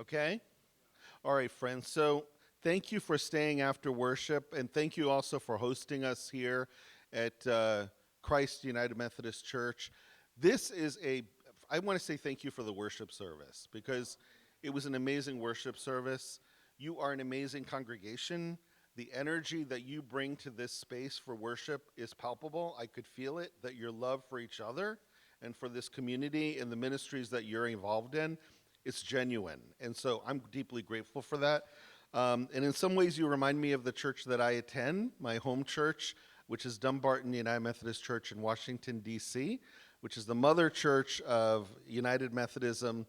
Okay? All right, friends. So thank you for staying after worship, and thank you also for hosting us here at Christ United Methodist Church. This is I want to say thank you for the worship service because it was an amazing worship service. You are an amazing congregation. The energy that you bring to this space for worship is palpable. I could feel it, that your love for each other and for this community and the ministries that you're involved in, it's genuine. And so I'm deeply grateful for that. And in some ways, you remind me of the church that I attend, my home church, which is Dumbarton United Methodist Church in Washington, D.C., which is the mother church of United Methodism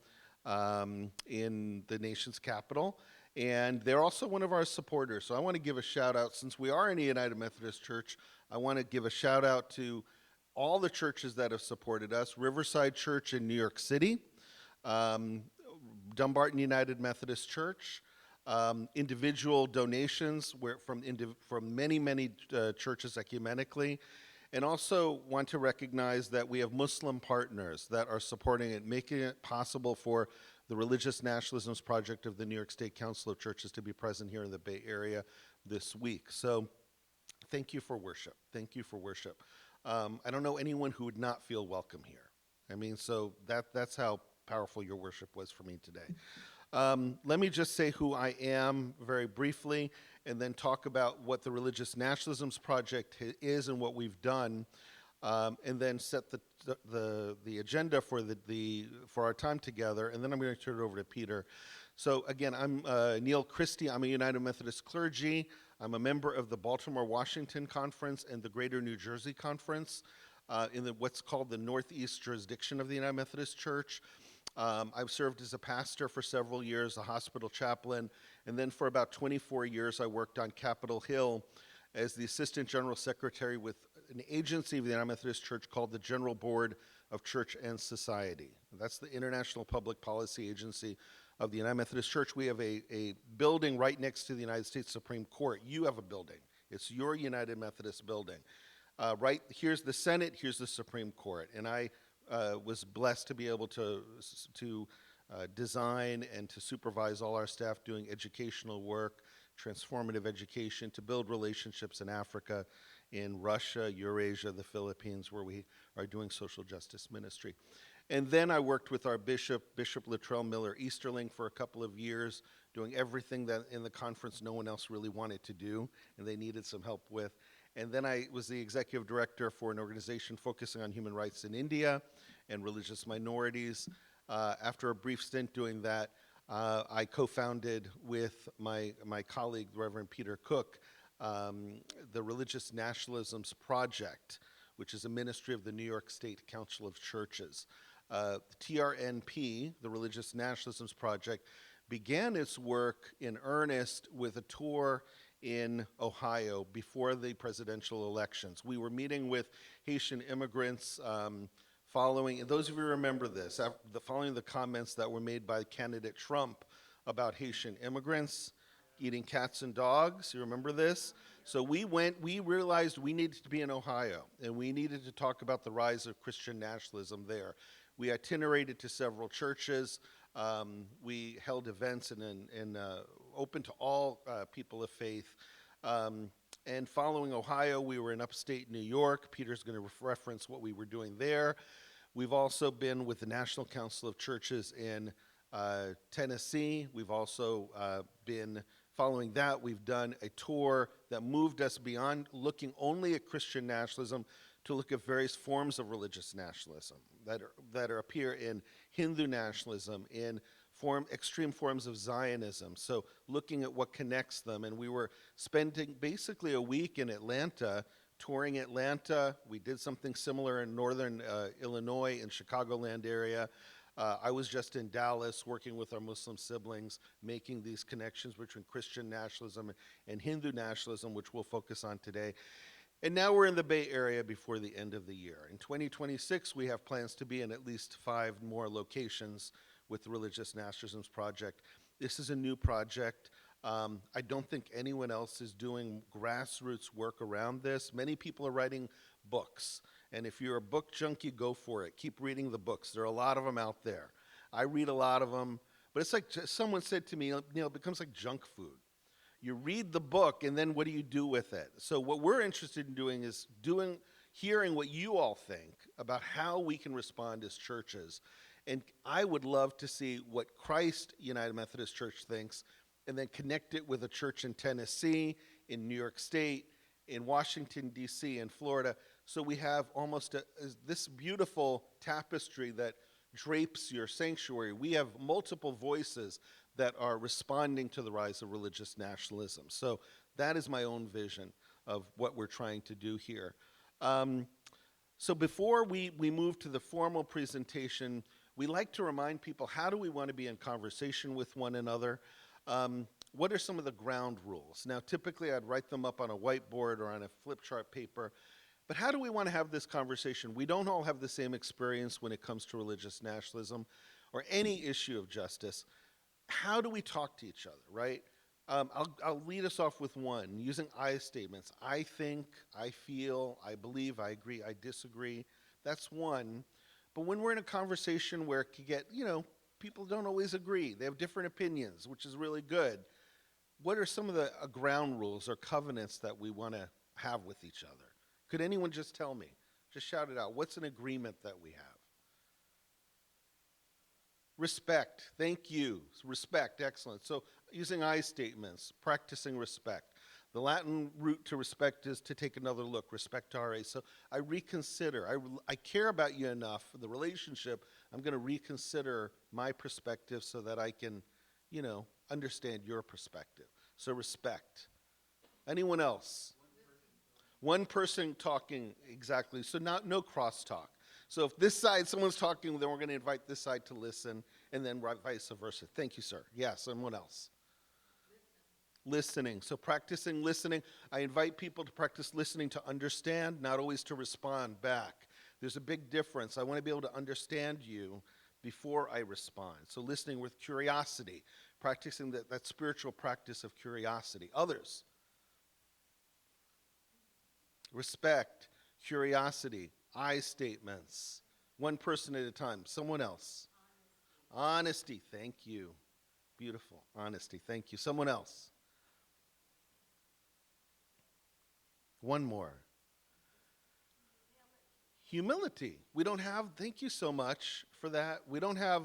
in the nation's capital. And they're also one of our supporters. So I want to give a shout out, since we are in a United Methodist Church, I want to give a shout out to all the churches that have supported us. Riverside Church in New York City, um, Dumbarton United Methodist Church, individual donations from many churches ecumenically, and also want to recognize that we have Muslim partners that are supporting it, making it possible for the Religious Nationalisms Project of the New York State Council of Churches to be present here in the Bay Area this week. So thank you for worship. Thank you for worship. I don't know anyone who would not feel welcome here. I mean, so that's how powerful your worship was for me today. Let me just say who I am very briefly, and then talk about what the Religious Nationalisms Project is and what we've done, and then set the agenda for for our time together. And then I'm going to turn it over to Peter. So again, I'm Neil Christie. I'm a United Methodist clergy. I'm a member of the Baltimore Washington Conference and the Greater New Jersey Conference in what's called the Northeast jurisdiction of the United Methodist Church. I've served as a pastor for several years, a hospital chaplain, and then for about 24 years I worked on Capitol Hill as the Assistant General Secretary with an agency of the United Methodist Church called the General Board of Church and Society. That's the International Public Policy Agency of the United Methodist Church. We have a building right next to the United States Supreme Court. You have a building. It's your United Methodist building. Right here's the Senate, here's the Supreme Court, and I was blessed to be able to design and to supervise all our staff doing educational work, transformative education, to build relationships in Africa, in Russia, Eurasia, the Philippines, where we are doing social justice ministry. And then I worked with our Bishop Latrell Miller Easterling, for a couple of years, doing everything that in the conference no one else really wanted to do, and they needed some help with. And then I was the executive director for an organization focusing on human rights in India and religious minorities. After a brief stint doing that, I co-founded with my colleague, the Reverend Peter Cook, the Religious Nationalisms Project, which is a ministry of the New York State Council of Churches. TRNP, the Religious Nationalisms Project, began its work in earnest with a tour in Ohio before the presidential elections. We were meeting with Haitian immigrants following, and those of you who remember this, following the comments that were made by candidate Trump about Haitian immigrants eating cats and dogs. You remember this? So we realized we needed to be in Ohio, and we needed to talk about the rise of Christian nationalism there. We itinerated to several churches. We held events and open to all people of faith. And following Ohio, we were in upstate New York. Peter's going to reference what we were doing there. We've also been with the National Council of Churches in Tennessee. We've also been, following that, we've done a tour that moved us beyond looking only at Christian nationalism to look at various forms of religious nationalism that appear in Hindu nationalism, in extreme forms of Zionism. So looking at what connects them. And we were spending basically a week in Atlanta, touring Atlanta. We did something similar in northern Illinois and Chicagoland area. I was just in Dallas working with our Muslim siblings, making these connections between Christian nationalism and Hindu nationalism, which we'll focus on today. And now we're in the Bay Area before the end of the year. In 2026, we have plans to be in at least 5 more locations with the Religious Nationalisms Project. This is a new project. I don't think anyone else is doing grassroots work around this. Many people are writing books. And if you're a book junkie, go for it. Keep reading the books. There are a lot of them out there. I read a lot of them, But it's like someone said to me, Neil, it becomes like junk food. You read the book, and then what do you do with it? So what we're interested in doing is hearing what you all think about how we can respond as churches. And I would love to see what Christ United Methodist Church thinks, and then connect it with a church in Tennessee, in New York State, in Washington, D.C., and Florida. So we have almost this beautiful tapestry that drapes your sanctuary. We have multiple voices that are responding to the rise of religious nationalism. So that is my own vision of what we're trying to do here. So before we move to the formal presentation, we like to remind people, how do we want to be in conversation with one another? What are some of the ground rules? Now, typically I'd write them up on a whiteboard or on a flip chart paper, but how do we want to have this conversation? We don't all have the same experience when it comes to religious nationalism or any issue of justice. How do we talk to each other, right? I'll lead us off with one, using I statements. I think, I feel, I believe, I agree, I disagree. That's one. But when we're in a conversation where it could get, people don't always agree. They have different opinions, which is really good. What are some of the ground rules or covenants that we want to have with each other? Could anyone just tell me? Just shout it out. What's an agreement that we have? Respect. Thank you. Respect. Excellent. So using I statements, practicing respect. The Latin root to respect is to take another look, respectare. So I reconsider. I care about you enough, the relationship, I'm going to reconsider my perspective so that I can, understand your perspective. So respect. Anyone else? One person talking, exactly. So no crosstalk. So if this side, someone's talking, then we're going to invite this side to listen, and then vice versa. Thank you, sir. Yeah, someone else. Listening. So practicing listening. I invite people to practice listening to understand, not always to respond back. There's a big difference. I want to be able to understand you before I respond. So listening with curiosity, practicing that spiritual practice of curiosity. Others. Respect, curiosity, I statements. One person at a time. Someone else. Honesty. Thank you. Beautiful. Honesty. Thank you. Someone else. One more. Humility. We don't have, thank you so much for that. We don't have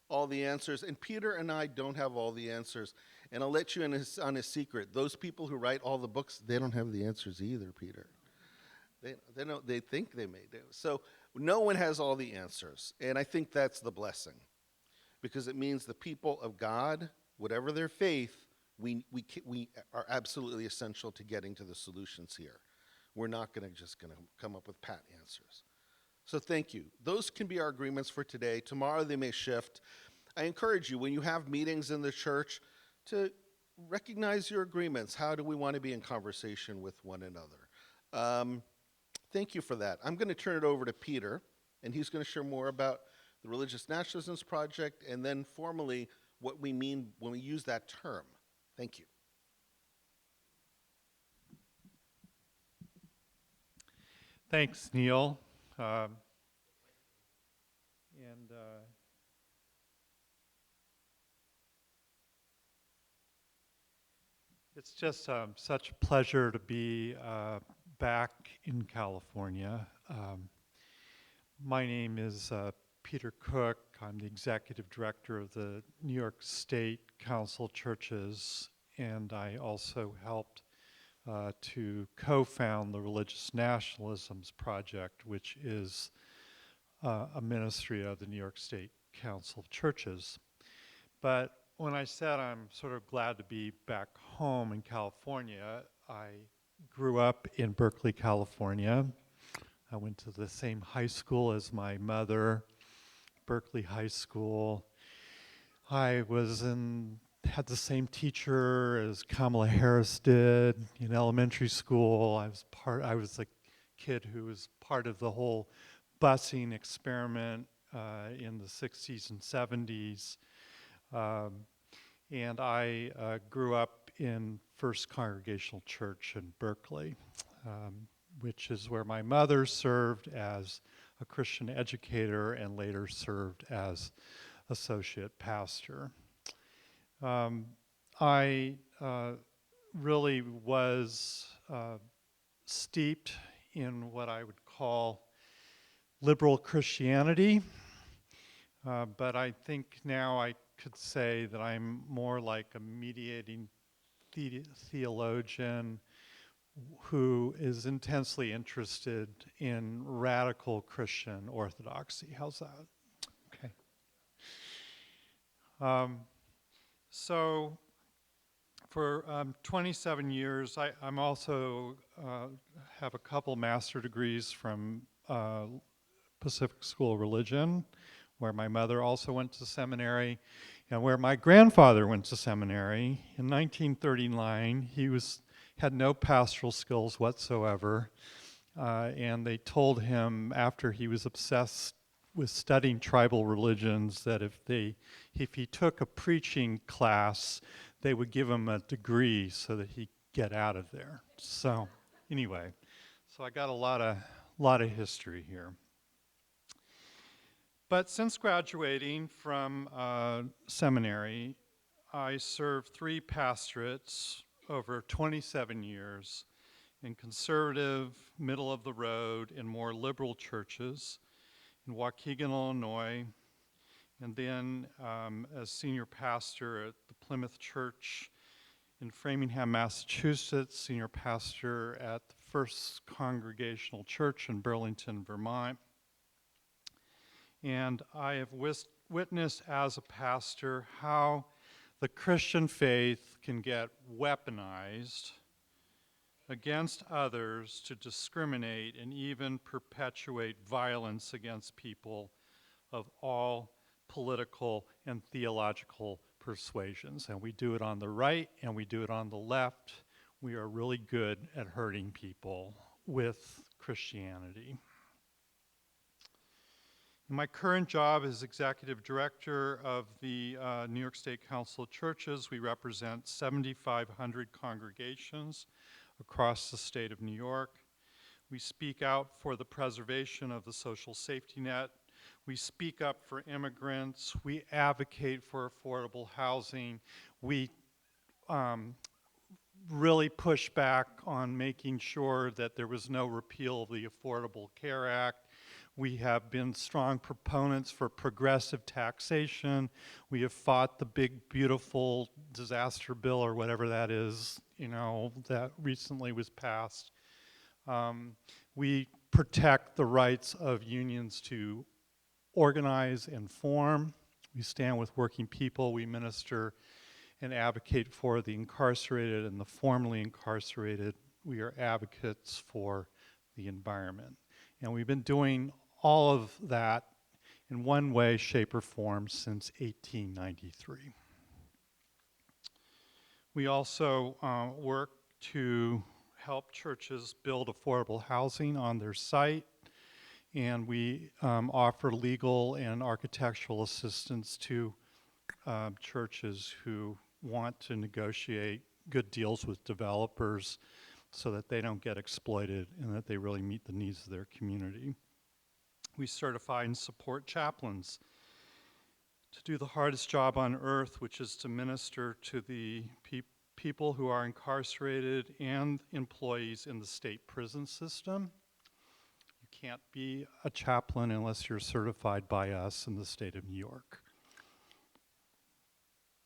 all the answers. And Peter and I don't have all the answers. And I'll let you in on a secret. Those people who write all the books, they don't have the answers either, Peter. They think they may do. So no one has all the answers. And I think that's the blessing. Because it means the people of God, whatever their faith, we are absolutely essential to getting to the solutions here. We're not just going to come up with pat answers. So thank you. Those can be our agreements for today. Tomorrow they may shift. I encourage you, when you have meetings in the church, to recognize your agreements. How do we want to be in conversation with one another? Thank you for that. I'm going to turn it over to Peter, and he's going to share more about the Religious Nationalism Project, and then formally what we mean when we use that term. Thank you. Thanks, Neil. It's just such a pleasure to be back in California. My name is Peter Cook. I'm the executive director of the New York State Council of Churches, and I also helped to co-found the Religious Nationalisms Project, which is a ministry of the New York State Council of Churches. But when I said I'm sort of glad to be back home in California, I grew up in Berkeley, California. I went to the same high school as my mother, Berkeley High School. I had the same teacher as Kamala Harris did in elementary school. I was a kid who was part of the whole busing experiment in the 60s and 70s. And I grew up in First Congregational Church in Berkeley, which is where my mother served as a Christian educator and later served as associate pastor. I really was steeped in what I would call liberal Christianity, but I think now I could say that I'm more like a mediating theologian who is intensely interested in radical Christian orthodoxy. How's that? Okay. So for 27 years, I'm also have a couple master degrees from Pacific School of Religion, where my mother also went to seminary, and where my grandfather went to seminary. In 1939, he had no pastoral skills whatsoever, and they told him after he was obsessed with studying tribal religions that if he took a preaching class, they would give him a degree so that he'd get out of there. So anyway, so I got a lot of history here. But since graduating from seminary, I served 3 pastorates over 27 years in conservative, middle of the road, and more liberal churches in Waukegan, Illinois, and then as senior pastor at the Plymouth Church in Framingham, Massachusetts, senior pastor at the First Congregational Church in Burlington, Vermont. And I have witnessed as a pastor how the Christian faith can get weaponized against others to discriminate and even perpetuate violence against people of all political and theological persuasions. And we do it on the right and we do it on the left. We are really good at hurting people with Christianity. My current job is executive director of the New York State Council of Churches. We represent 7,500 congregations across the state of New York. We speak out for the preservation of the social safety net. We speak up for immigrants. We advocate for affordable housing. We really push back on making sure that there was no repeal of the Affordable Care Act. We have been strong proponents for progressive taxation. We have fought the big, beautiful disaster bill or whatever that is, that recently was passed. We protect the rights of unions to organize and form. We stand with working people. We minister and advocate for the incarcerated and the formerly incarcerated. We are advocates for the environment. And we've been doing all of that in one way, shape, or form since 1893. We also work to help churches build affordable housing on their site, and we offer legal and architectural assistance to churches who want to negotiate good deals with developers so that they don't get exploited and that they really meet the needs of their community. We certify and support chaplains to do the hardest job on earth, which is to minister to the people who are incarcerated and employees in the state prison system. You can't be a chaplain unless you're certified by us in the state of New York.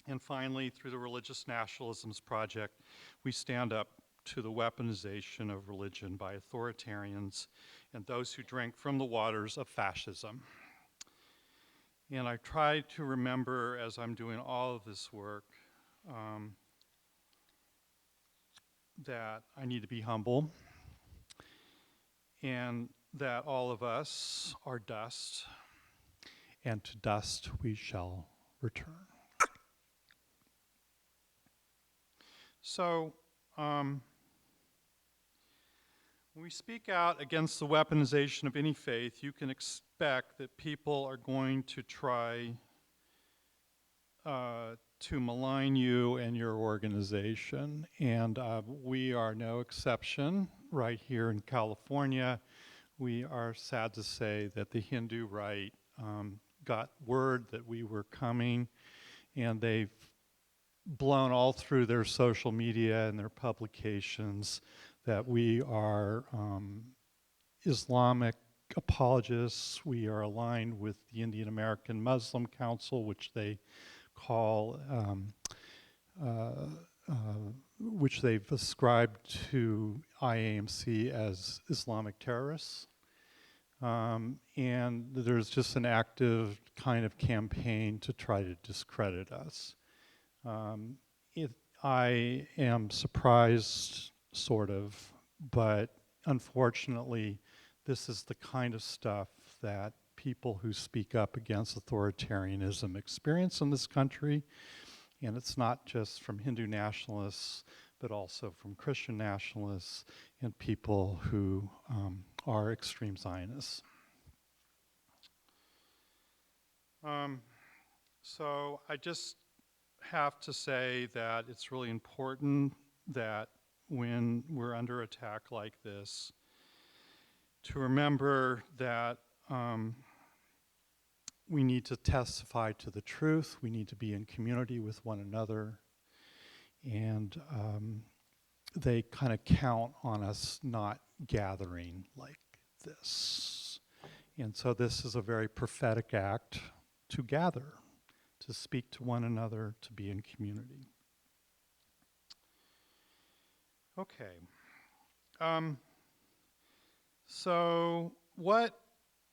And finally, through the Religious Nationalisms Project, we stand up to the weaponization of religion by authoritarians and those who drink from the waters of fascism. And I try to remember as I'm doing all of this work that I need to be humble and that all of us are dust, and to dust we shall return. So, when we speak out against the weaponization of any faith, you can expect that people are going to try to malign you and your organization, and we are no exception. Right here in California, we are sad to say that the Hindu right got word that we were coming, and they've blown all through their social media and their publications that we are Islamic apologists. We are aligned with the Indian American Muslim Council, which they call, which they've ascribed to IAMC as Islamic terrorists. And there's just an active kind of campaign to try to discredit us. I am surprised, sort of, but unfortunately, this is the kind of stuff that people who speak up against authoritarianism experience in this country. And it's not just from Hindu nationalists, but also from Christian nationalists and people who are extreme Zionists. So I just have to say that it's really important that when we're under attack like this, to remember that we need to testify to the truth, we need to be in community with one another, and they kind of count on us not gathering like this. And so this is a very prophetic act to gather, to speak to one another, to be in community. Okay. So what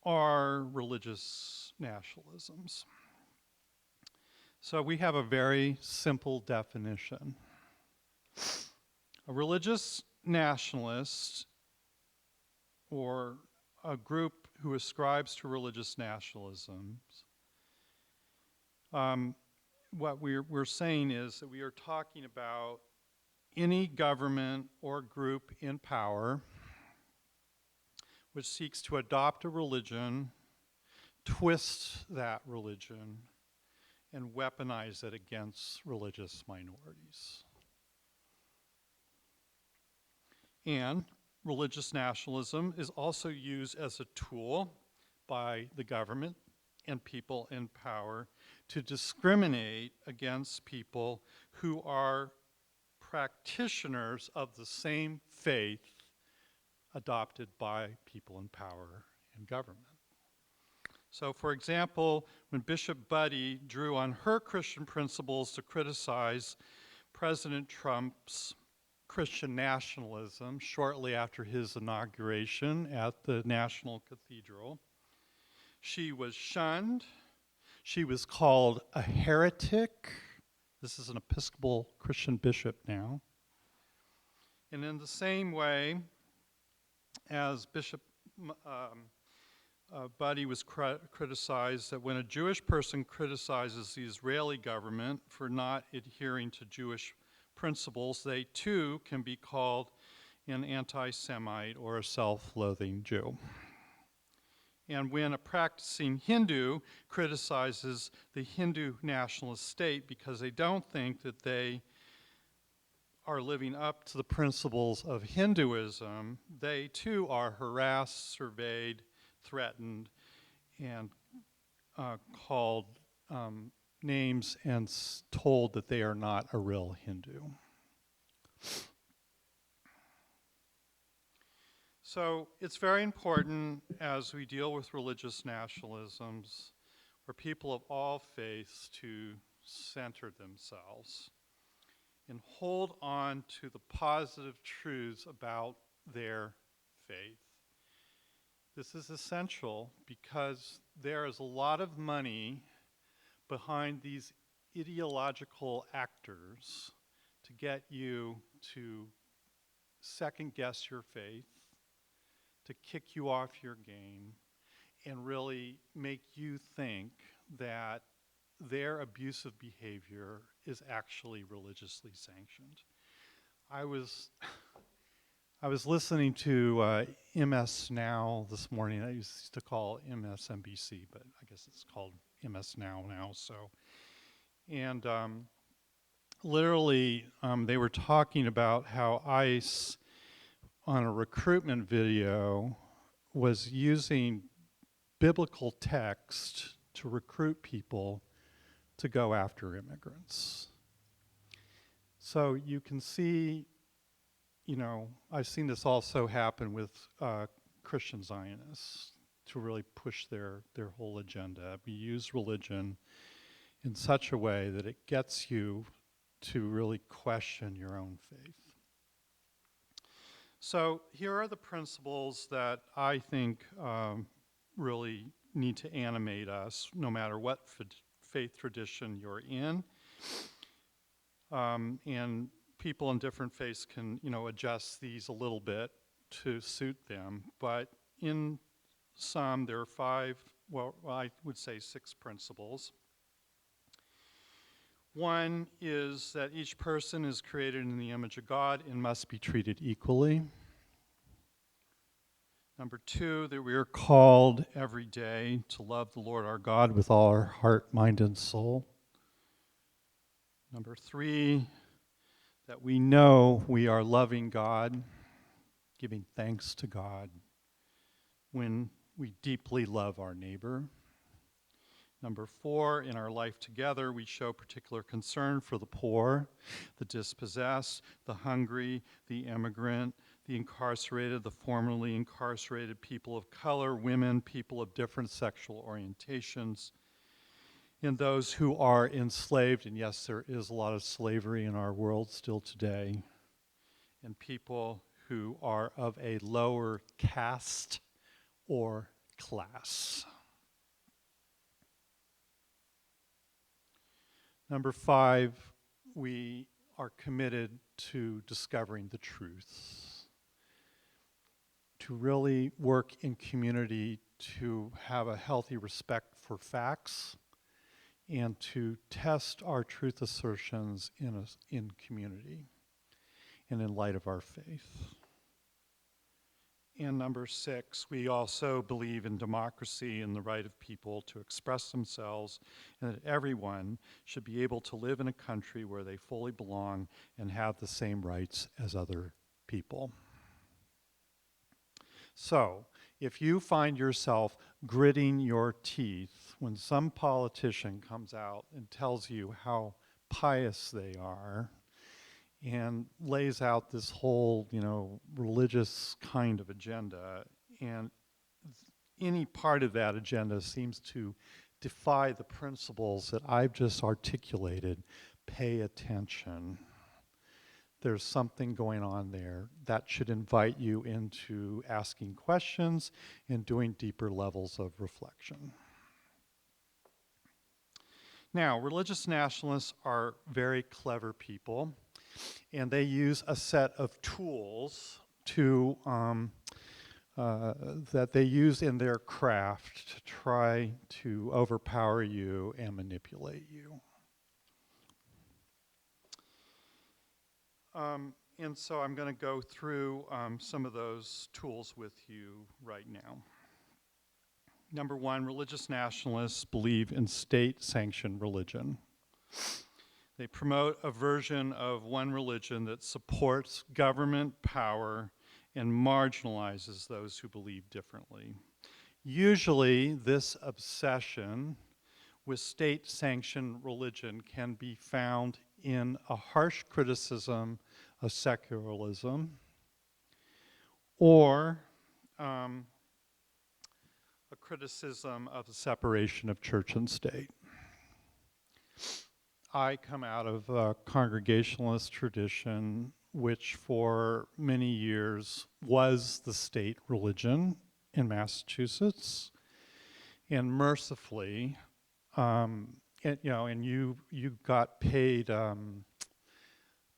are religious nationalisms? So we have a very simple definition. A religious nationalist, or a group who ascribes to religious nationalism, what we're saying is that we are talking about any government or group in power which seeks to adopt a religion, twist that religion, and weaponize it against religious minorities. And religious nationalism is also used as a tool by the government and people in power to discriminate against people who are practitioners of the same faith adopted by people in power and government. So, for example, when Bishop Buddy drew on her Christian principles to criticize President Trump's Christian nationalism shortly after his inauguration at the National Cathedral, she was shunned. She was called a heretic. This is an Episcopal Christian bishop now. And in the same way as Bishop Buddy was criticized, that when a Jewish person criticizes the Israeli government for not adhering to Jewish principles, they too can be called an anti-Semite or a self-loathing Jew. And when a practicing Hindu criticizes the Hindu nationalist state because they don't think that they are living up to the principles of Hinduism, they too are harassed, surveyed, threatened, and called names and told that they are not a real Hindu. So it's very important as we deal with religious nationalisms for people of all faiths to center themselves and hold on to the positive truths about their faith. This is essential because there is a lot of money behind these ideological actors to get you to second guess your faith, to kick you off your game, and really make you think that their abusive behavior is actually religiously sanctioned. I was listening to MS Now this morning. I used to call MSNBC, but I guess it's called MS Now. So, and literally, they were talking about how ICE, on a recruitment video, was using biblical text to recruit people to go after immigrants. So you can see, I've seen this also happen with Christian Zionists to really push their whole agenda. We use religion in such a way that it gets you to really question your own faith. So here are the principles that I think really need to animate us, no matter what faith tradition you're in. And people in different faiths can, adjust these a little bit to suit them. But in some, there are 5, well, I would say 6 principles. One is that each person is created in the image of God and must be treated equally. Number 2, that we are called every day to love the Lord our God with all our heart, mind, and soul. Number 3, that we know we are loving God, giving thanks to God when we deeply love our neighbor. Number 4, in our life together, we show particular concern for the poor, the dispossessed, the hungry, the immigrant, the incarcerated, the formerly incarcerated, people of color, women, people of different sexual orientations, and those who are enslaved, and yes, there is a lot of slavery in our world still today, and people who are of a lower caste or class. Number 5, we are committed to discovering the truth, to really work in community, to have a healthy respect for facts, and to test our truth assertions in community and in light of our faith. And number 6, we also believe in democracy and the right of people to express themselves, and that everyone should be able to live in a country where they fully belong and have the same rights as other people. So, if you find yourself gritting your teeth when some politician comes out and tells you how pious they are, and lays out this whole, religious kind of agenda, and any part of that agenda seems to defy the principles that I've just articulated, pay attention. There's something going on there that should invite you into asking questions and doing deeper levels of reflection. Now, religious nationalists are very clever people, and they use a set of tools to that they use in their craft to try to overpower you and manipulate you. And so I'm going to go through some of those tools with you right now. Number 1, religious nationalists believe in state-sanctioned religion. They promote a version of one religion that supports government power and marginalizes those who believe differently. Usually, this obsession with state-sanctioned religion can be found in a harsh criticism of secularism or a criticism of the separation of church and state. I come out of a Congregationalist tradition, which for many years was the state religion in Massachusetts, and mercifully, and you got paid.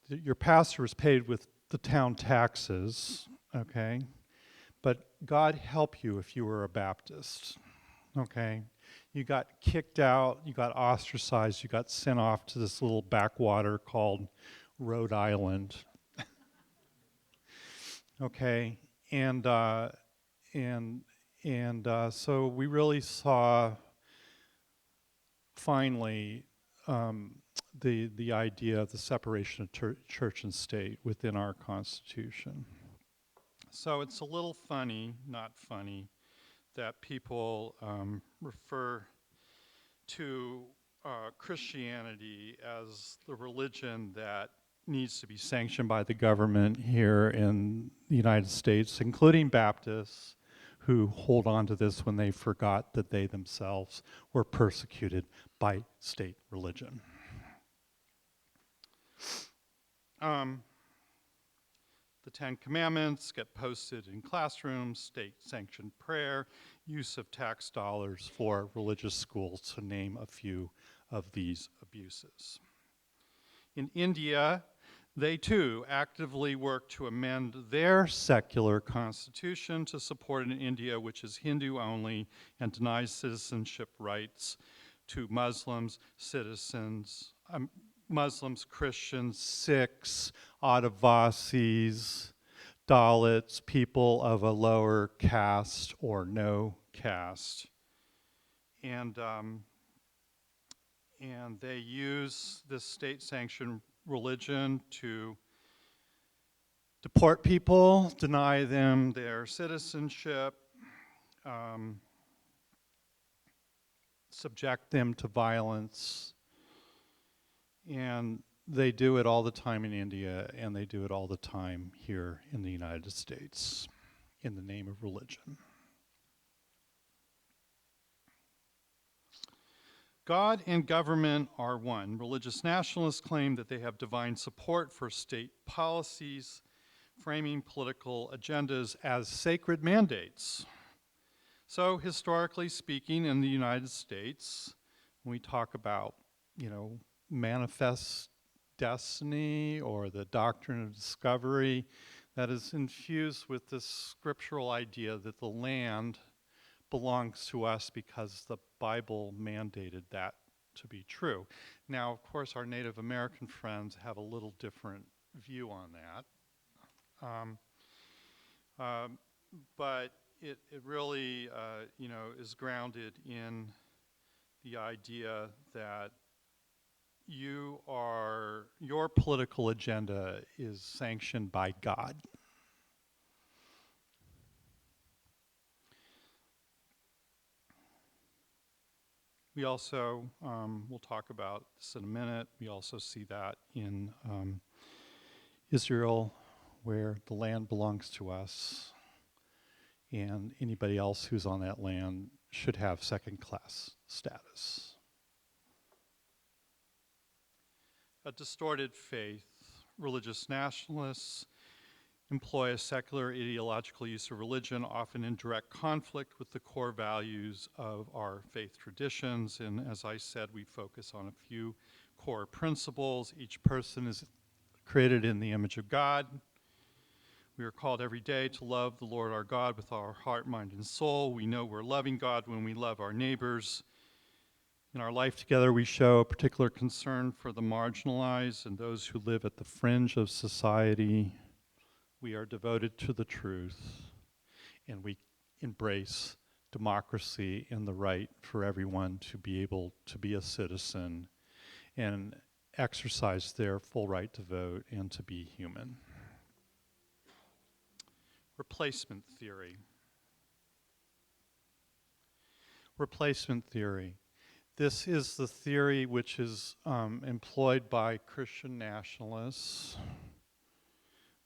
Your pastor was paid with the town taxes, okay, but God help you if you were a Baptist, okay. You got kicked out, you got ostracized, you got sent off to this little backwater called Rhode Island. Okay, and so we really saw finally the idea of the separation of church and state within our Constitution. So it's a little funny, not funny, that people refer to Christianity as the religion that needs to be sanctioned by the government here in the United States, including Baptists who hold on to this when they forgot that they themselves were persecuted by state religion. The Ten Commandments get posted in classrooms, state-sanctioned prayer, use of tax dollars for religious schools, to name a few of these abuses. In India, they too actively work to amend their secular constitution to support an India which is Hindu only and denies citizenship rights to Muslims, Muslims, Christians, Sikhs, Adivasis, Dalits, people of a lower caste or no caste. And they use this state-sanctioned religion to deport people, deny them their citizenship, subject them to violence. And they do it all the time in India, and they do it all the time here in the United States in the name of religion. God and government are one. Religious nationalists claim that they have divine support for state policies, framing political agendas as sacred mandates. So historically speaking, in the United States, when we talk about, manifest destiny or the doctrine of discovery, that is infused with this scriptural idea that the land belongs to us because the Bible mandated that to be true. Now, of course, our Native American friends have a little different view on that. But it really, is grounded in the idea that your political agenda is sanctioned by God. We also, we'll talk about this in a minute, we also see that in Israel, where the land belongs to us, and anybody else who's on that land should have second-class status. A distorted faith. Religious nationalists employ a secular ideological use of religion, often in direct conflict with the core values of our faith traditions. And as I said, we focus on a few core principles. Each person is created in the image of God. We are called every day to love the Lord our God with our heart, mind, and soul. We know we're loving God when we love our neighbors. In our life together, we show a particular concern for the marginalized and those who live at the fringe of society. We are devoted to the truth, and we embrace democracy and the right for everyone to be able to be a citizen and exercise their full right to vote and to be human. Replacement theory. Replacement theory. This is the theory which is employed by Christian nationalists,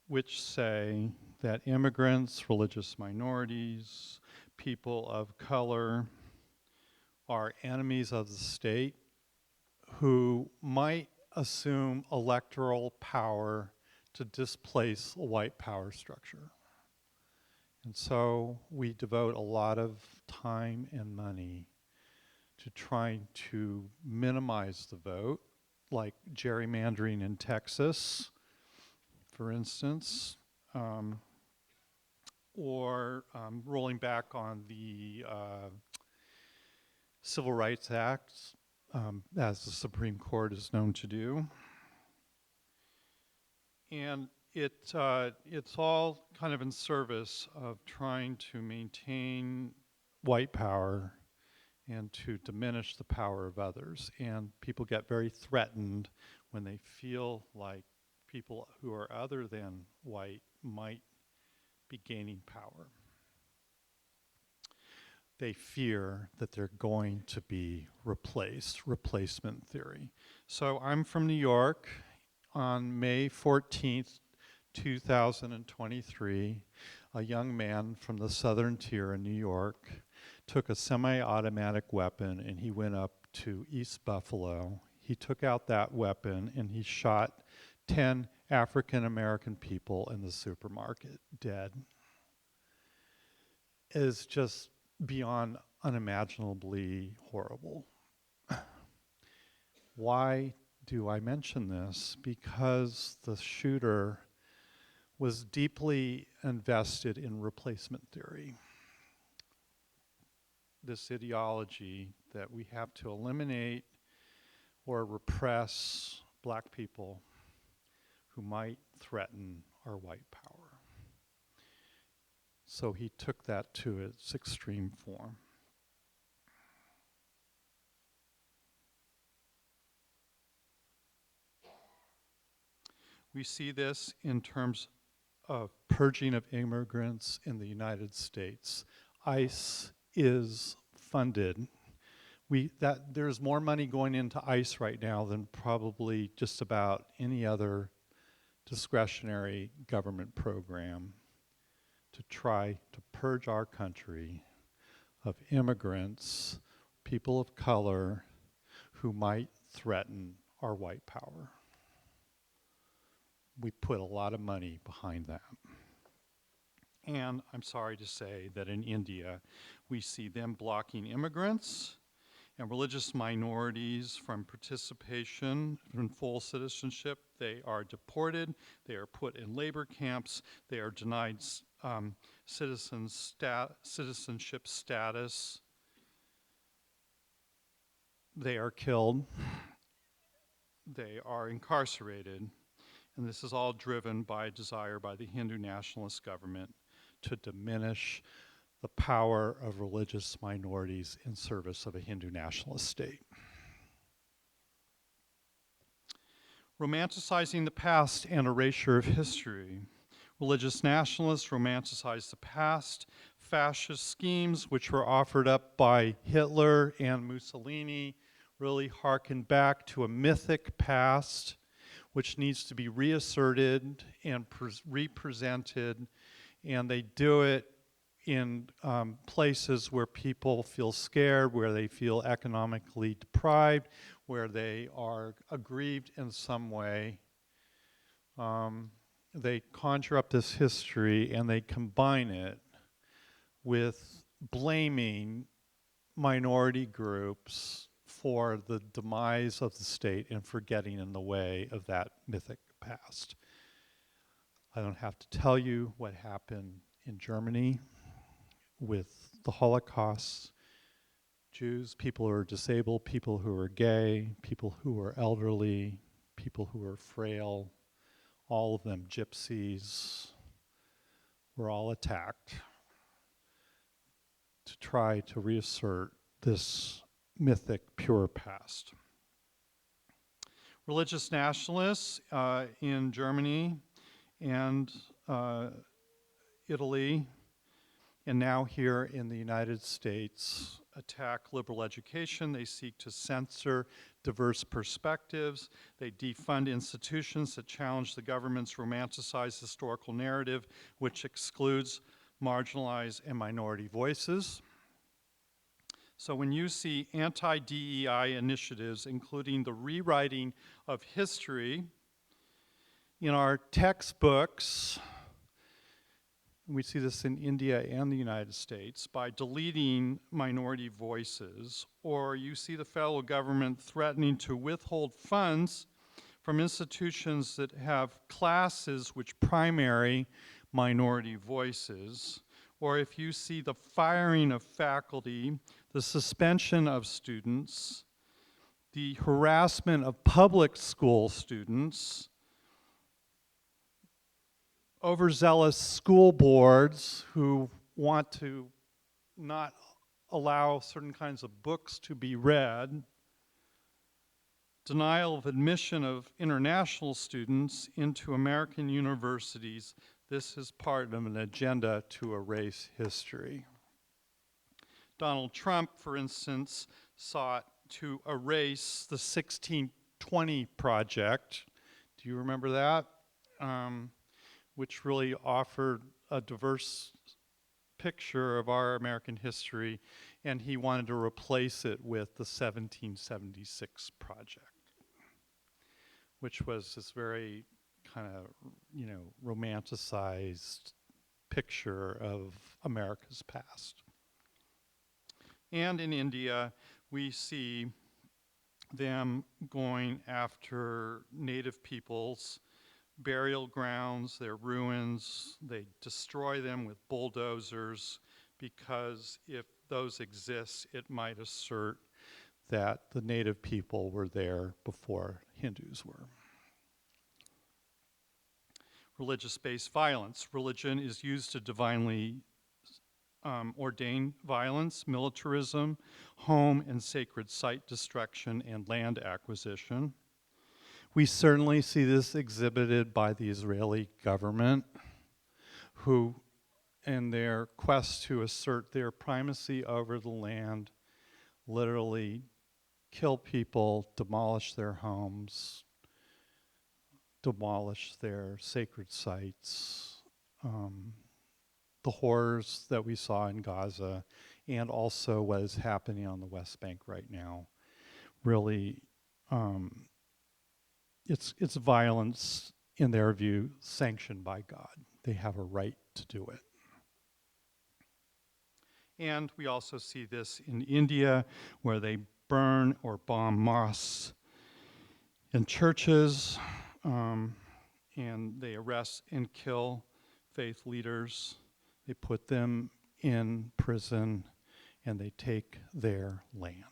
which say that immigrants, religious minorities, people of color are enemies of the state who might assume electoral power to displace a white power structure. And so we devote a lot of time and money to trying to minimize the vote, like gerrymandering in Texas, for instance, or rolling back on the Civil Rights Act, as the Supreme Court is known to do. And it's all kind of in service of trying to maintain white power and to diminish the power of others. And people get very threatened when they feel like people who are other than white might be gaining power. they fear that they're going to be replaced, replacement theory. So I'm from New York. On May 14th, 2023, a young man from the southern tier in New York took a semi-automatic weapon and he went up to East Buffalo. He took out that weapon and he shot 10 African American people in the supermarket dead. It is just beyond unimaginably horrible. Why do I mention this? Because the shooter was deeply invested in replacement theory. This ideology that we have to eliminate or repress black people who might threaten our white power. So he took that to its extreme form. We see this in terms of purging of immigrants in the United States. ICE is funded. There's more money going into ICE right now than probably just about any other discretionary government program to try to purge our country of immigrants, people of color, who might threaten our white power. We put a lot of money behind that. And I'm sorry to say that in India, we see them blocking immigrants and religious minorities from participation in full citizenship. They are deported, they are put in labor camps, they are denied citizenship status, they are killed, they are incarcerated, and this is all driven by a desire by the Hindu nationalist government to diminish the power of religious minorities in service of a Hindu nationalist state. Romanticizing the past and erasure of history. Religious nationalists romanticize the past. Fascist schemes, which were offered up by Hitler and Mussolini, really harken back to a mythic past which needs to be reasserted and represented, and they do it in places where people feel scared, where they feel economically deprived, where they are aggrieved in some way. They conjure up this history and they combine it with blaming minority groups for the demise of the state and for getting in the way of that mythic past. I don't have to tell you what happened in Germany with the Holocaust. Jews, people who are disabled, people who are gay, people who are elderly, people who are frail, all of them gypsies, were all attacked to try to reassert this mythic pure past. Religious nationalists in Germany and Italy, and now here in the United States, attack liberal education. They seek to censor diverse perspectives. They defund institutions that challenge the government's romanticized historical narrative, which excludes marginalized and minority voices. So when you see anti-DEI initiatives, including the rewriting of history in our textbooks, we see this in India and the United States, by deleting minority voices, or you see the federal government threatening to withhold funds from institutions that have classes which primary minority voices, or if you see the firing of faculty, the suspension of students, the harassment of public school students, overzealous school boards who want to not allow certain kinds of books to be read, denial of admission of international students into American universities. This is part of an agenda to erase history. Donald Trump, for instance, sought to erase the 1620 Project. Do you remember that? Which really offered a diverse picture of our American history, and he wanted to replace it with the 1776 Project, which was this very kind of, romanticized picture of America's past. And in India, we see them going after native peoples, burial grounds, their ruins. They destroy them with bulldozers because if those exist, it might assert that the native people were there before Hindus were. Religious-based violence. Religion is used to divinely ordain violence, militarism, home and sacred site destruction, and land acquisition. We certainly see this exhibited by the Israeli government, who, in their quest to assert their primacy over the land, literally kill people, demolish their homes, demolish their sacred sites, the horrors that we saw in Gaza, and also what is happening on the West Bank right now. Really, it's violence, in their view, sanctioned by God. They have a right to do it. And we also see this in India, where they burn or bomb mosques and churches, and they arrest and kill faith leaders. They put them in prison, and they take their land.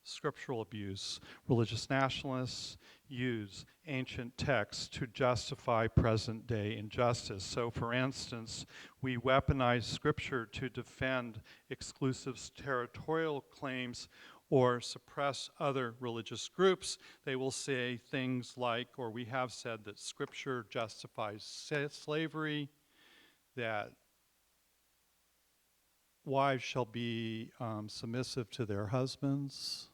Scriptural abuse. Religious nationalists use ancient texts to justify present-day injustice. So, for instance, we weaponize Scripture to defend exclusive territorial claims or suppress other religious groups. They will say things like, or we have said, that Scripture justifies slavery, that wives shall be submissive to their husbands,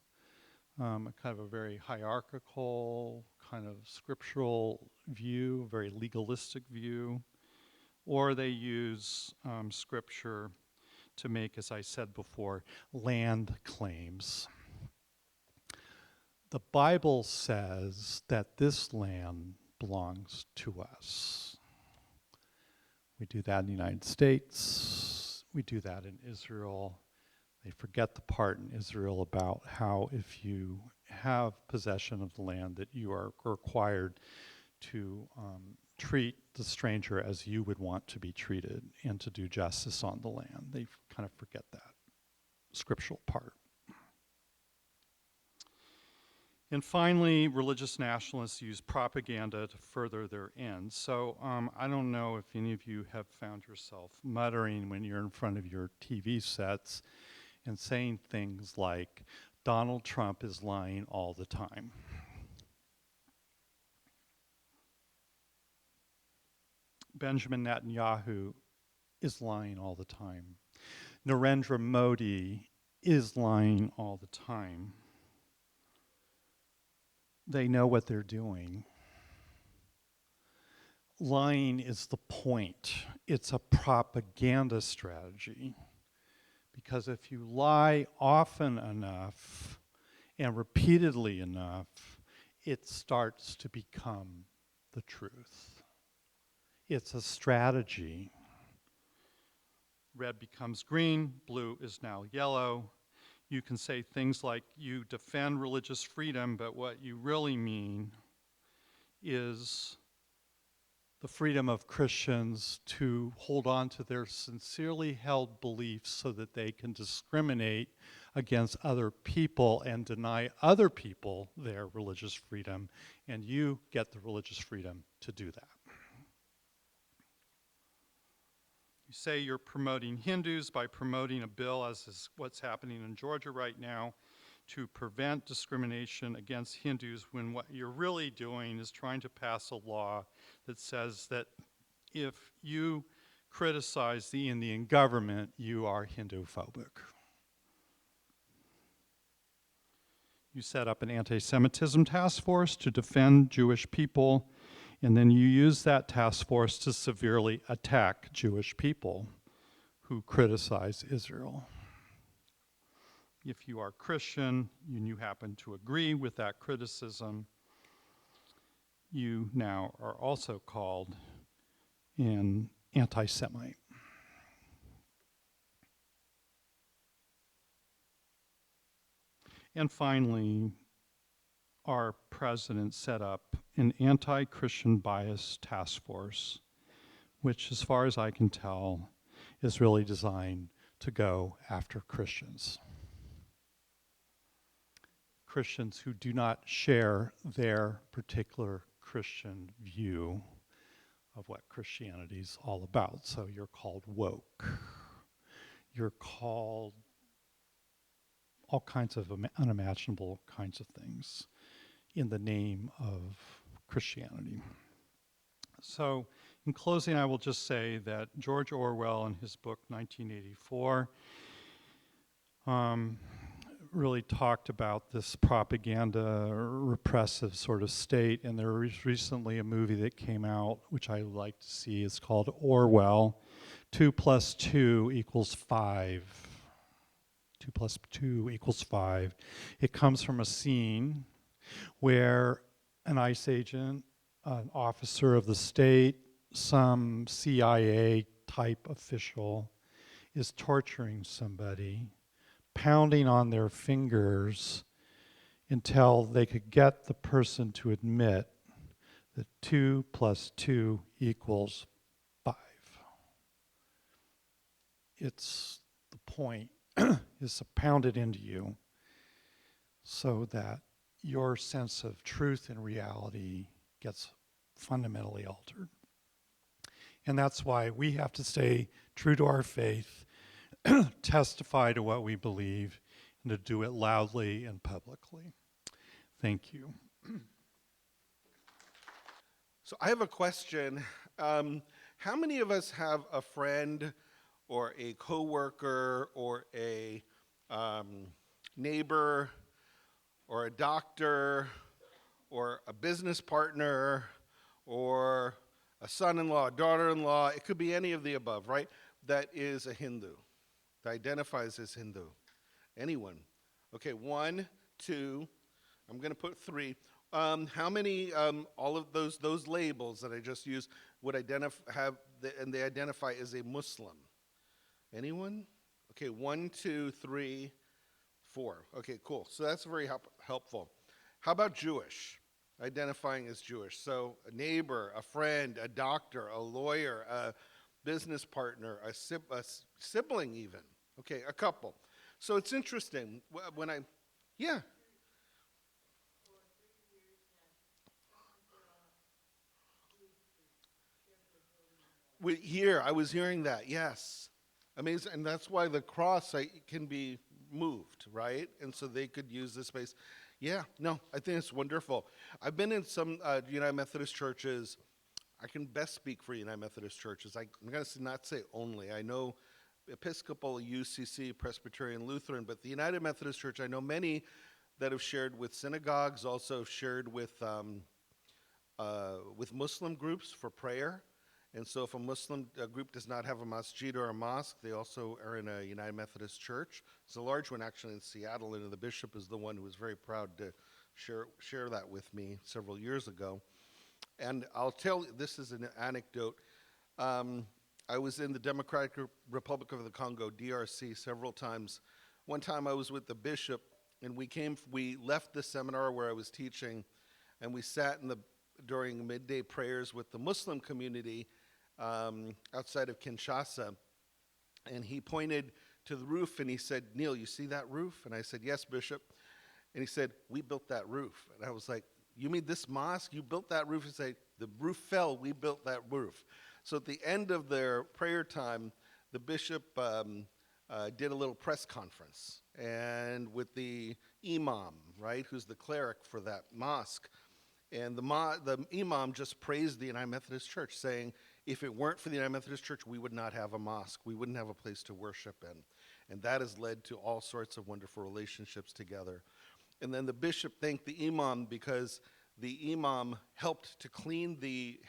kind of a very hierarchical, kind of scriptural view, a very legalistic view. Or they use Scripture to make, as I said before, land claims. The Bible says that this land belongs to us. We do that in the United States. We do that in Israel. They forget the part in Israel about how if you have possession of the land that you are required to treat the stranger as you would want to be treated and to do justice on the land. They kind of forget that scriptural part. And finally, religious nationalists use propaganda to further their ends. So I don't know if any of you have found yourself muttering when you're in front of your TV sets and saying things like, Donald Trump is lying all the time. Benjamin Netanyahu is lying all the time. Narendra Modi is lying all the time. They know what they're doing. Lying is the point. It's a propaganda strategy. Because if you lie often enough and repeatedly enough, it starts to become the truth. It's a strategy. Red becomes green, blue is now yellow. You can say things like you defend religious freedom, but what you really mean is the freedom of Christians to hold on to their sincerely held beliefs so that they can discriminate against other people and deny other people their religious freedom, and you get the religious freedom to do that. You say you're promoting Hindus by promoting a bill, as is what's happening in Georgia right now, to prevent discrimination against Hindus, when what you're really doing is trying to pass a law that says that if you criticize the Indian government, you are Hindu-phobic. You set up an anti-Semitism task force to defend Jewish people, and then you use that task force to severely attack Jewish people who criticize Israel. If you are Christian and you happen to agree with that criticism, you now are also called an anti-Semite. And finally, our president set up an anti-Christian bias task force, which, as far as I can tell, is really designed to go after Christians. Christians who do not share their particular Christian view of what Christianity is all about. So you're called woke. You're called all kinds of unimaginable kinds of things in the name of Christianity. So in closing, I will just say that George Orwell, in his book 1984, really talked about this propaganda, repressive sort of state, and there was recently a movie that came out, which I like to see. It's called Orwell, 2 + 2 = 5. 2 + 2 = 5. It comes from a scene where an ICE agent, an officer of the state, some CIA type official is torturing somebody, pounding on their fingers until they could get the person to admit that 2 + 2 = 5. It's the point is pounded into you so that your sense of truth and reality gets fundamentally altered. And that's why we have to stay true to our faith, testify to what we believe, and to do it loudly and publicly. Thank you. So I have a question. How many of us have a friend or a coworker or a neighbor or a doctor or a business partner or a son-in-law, daughter-in-law, it could be any of the above, right? That is a Hindu, that identifies as Hindu. Anyone? Okay, 1, 2, I'm gonna put 3. How many, all of those labels that I just used would and they identify as a Muslim? Anyone? Okay, 1, 2, 3, 4. Okay, cool. So that's very helpful. How about Jewish? Identifying as Jewish. So a neighbor, a friend, a doctor, a lawyer, a business partner, a sibling even. Okay, a couple. So it's interesting when yeah. I was hearing that, yes. Amazing, and that's why the cross can be moved, right? And so they could use this space. Yeah, no, I think it's wonderful. I've been in some United Methodist churches. I can best speak for United Methodist churches. I'm going to not say only. I know Episcopal, UCC, Presbyterian, Lutheran, but the United Methodist Church, I know many that have shared with synagogues, also shared with Muslim groups for prayer. And so if a Muslim group does not have a masjid or a mosque, they also are in a United Methodist church. It's a large one actually in Seattle, and the bishop is the one who was very proud to share that with me several years ago. And I'll tell you, this is an anecdote. I was in the Democratic Republic of the Congo, DRC, several times. One time I was with the bishop, and we left the seminar where I was teaching, and we sat during midday prayers with the Muslim community outside of Kinshasa. And he pointed to the roof and he said, "Neil, you see that roof?" And I said, "Yes, Bishop." And he said, "We built that roof." And I was like, "You mean this mosque? You built that roof?" He said, "The roof fell, we built that roof." So at the end of their prayer time, the bishop did a little press conference, and with the imam, right, who's the cleric for that mosque. And the imam just praised the United Methodist Church, saying, If it weren't for the United Methodist Church, we would not have a mosque. We wouldn't have a place to worship in. And that has led to all sorts of wonderful relationships together. And then the bishop thanked the imam because the imam helped to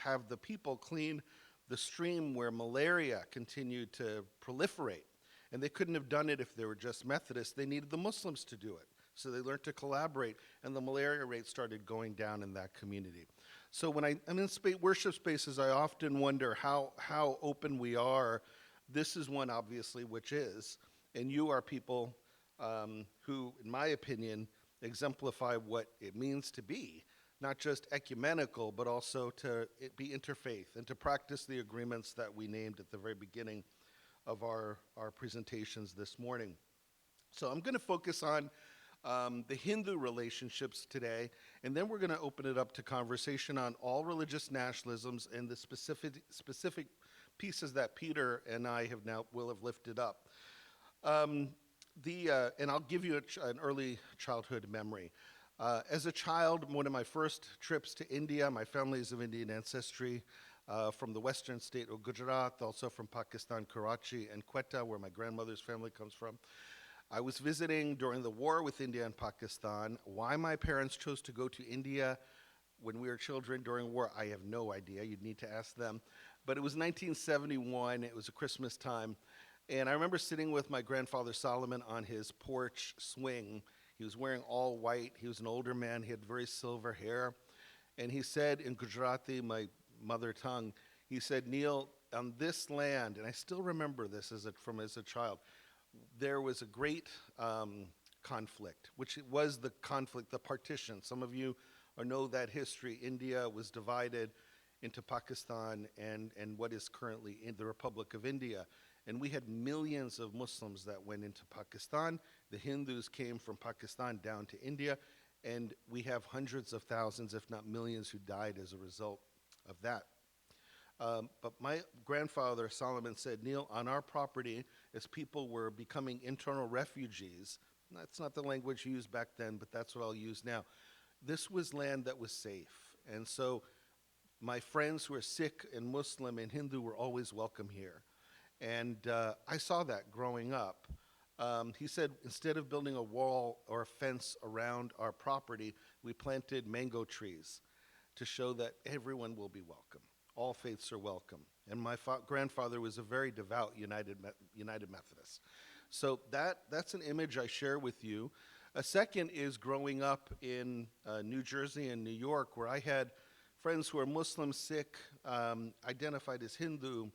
have the people clean the stream where malaria continued to proliferate. And they couldn't have done it if they were just Methodists. They needed the Muslims to do it. So they learned to collaborate, and the malaria rate started going down in that community. So when I'm in worship spaces, I often wonder how open we are. This is one, obviously, which is. And you are people who, in my opinion, exemplify what it means to be, not just ecumenical, but also to be interfaith and to practice the agreements that we named at the very beginning of our presentations this morning. So I'm going to focus on the Hindu relationships today, and then we're going to open it up to conversation on all religious nationalisms and the specific pieces that Peter and I will have lifted up. And I'll give you an early childhood memory. As a child, one of my first trips to India, my family is of Indian ancestry, from the western state of Gujarat, also from Pakistan, Karachi, and Quetta, where my grandmother's family comes from. I was visiting during the war with India and Pakistan. Why my parents chose to go to India when we were children during war, I have no idea. You'd need to ask them. But it was 1971. It was a Christmas time. And I remember sitting with my grandfather Solomon on his porch swing. He was wearing all white. He was an older man. He had very silver hair. And he said in Gujarati, my mother tongue, he said, Neil, on this land, and I still remember this as a child, there was a great conflict, which was the conflict, the partition. Some of you know that history. India was divided into Pakistan and what is currently in the Republic of India. And we had millions of Muslims that went into Pakistan. The Hindus came from Pakistan down to India, and we have hundreds of thousands, if not millions, who died as a result of that. But my grandfather, Solomon, said, Neil, on our property, as people were becoming internal refugees, that's not the language used back then, but that's what I'll use now. This was land that was safe. And so my friends who are Sikh and Muslim and Hindu were always welcome here. And I saw that growing up. He said, instead of building a wall or a fence around our property, we planted mango trees to show that everyone will be welcome. All faiths are welcome. And my grandfather was a very devout United Methodist. So that's an image I share with you. A second is growing up in New Jersey and New York, where I had friends who are Muslim, Sikh, identified as Hindu,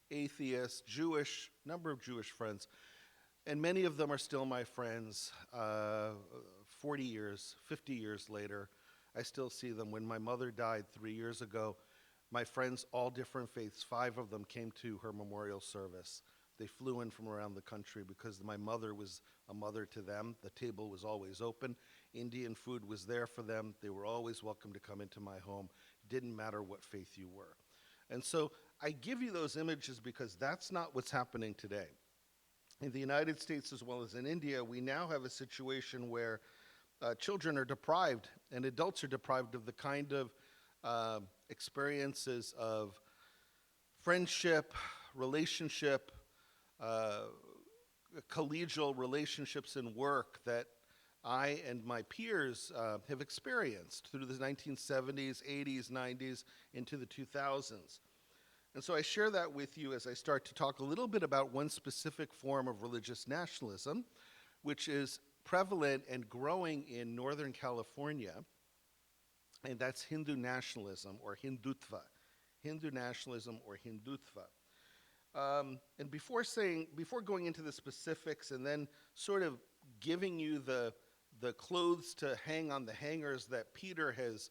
atheist, Jewish, number of Jewish friends. And many of them are still my friends 40 years, 50 years later. I still see them. When my mother died 3 years ago, my friends, all different faiths, 5 of them came to her memorial service. They flew in from around the country because my mother was a mother to them. The table was always open. Indian food was there for them. They were always welcome to come into my home. Didn't matter what faith you were. And so I give you those images because that's not what's happening today. In the United States as well as in India, we now have a situation where children are deprived and adults are deprived of the kind of experiences of friendship, relationship, collegial relationships and work that I and my peers have experienced through the 1970s, 80s, 90s, into the 2000s. And so I share that with you as I start to talk a little bit about one specific form of religious nationalism, which is prevalent and growing in Northern California, and that's Hindu nationalism or Hindutva. Hindu nationalism or Hindutva. And before going into the specifics and then sort of giving you the clothes to hang on the hangers that Peter has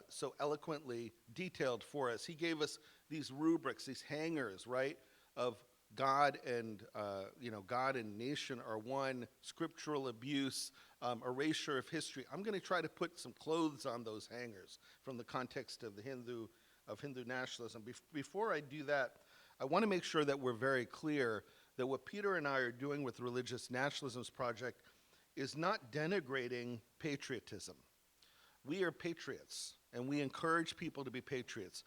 so eloquently detailed for us, he gave us these rubrics, these hangers, right, of God and God and nation are one, scriptural abuse, erasure of history. I'm going to try to put some clothes on those hangers from the context of Hindu nationalism. Before I do that, I want to make sure that we're very clear that what Peter and I are doing with Religious Nationalisms Project is not denigrating patriotism. We are patriots, and we encourage people to be patriots.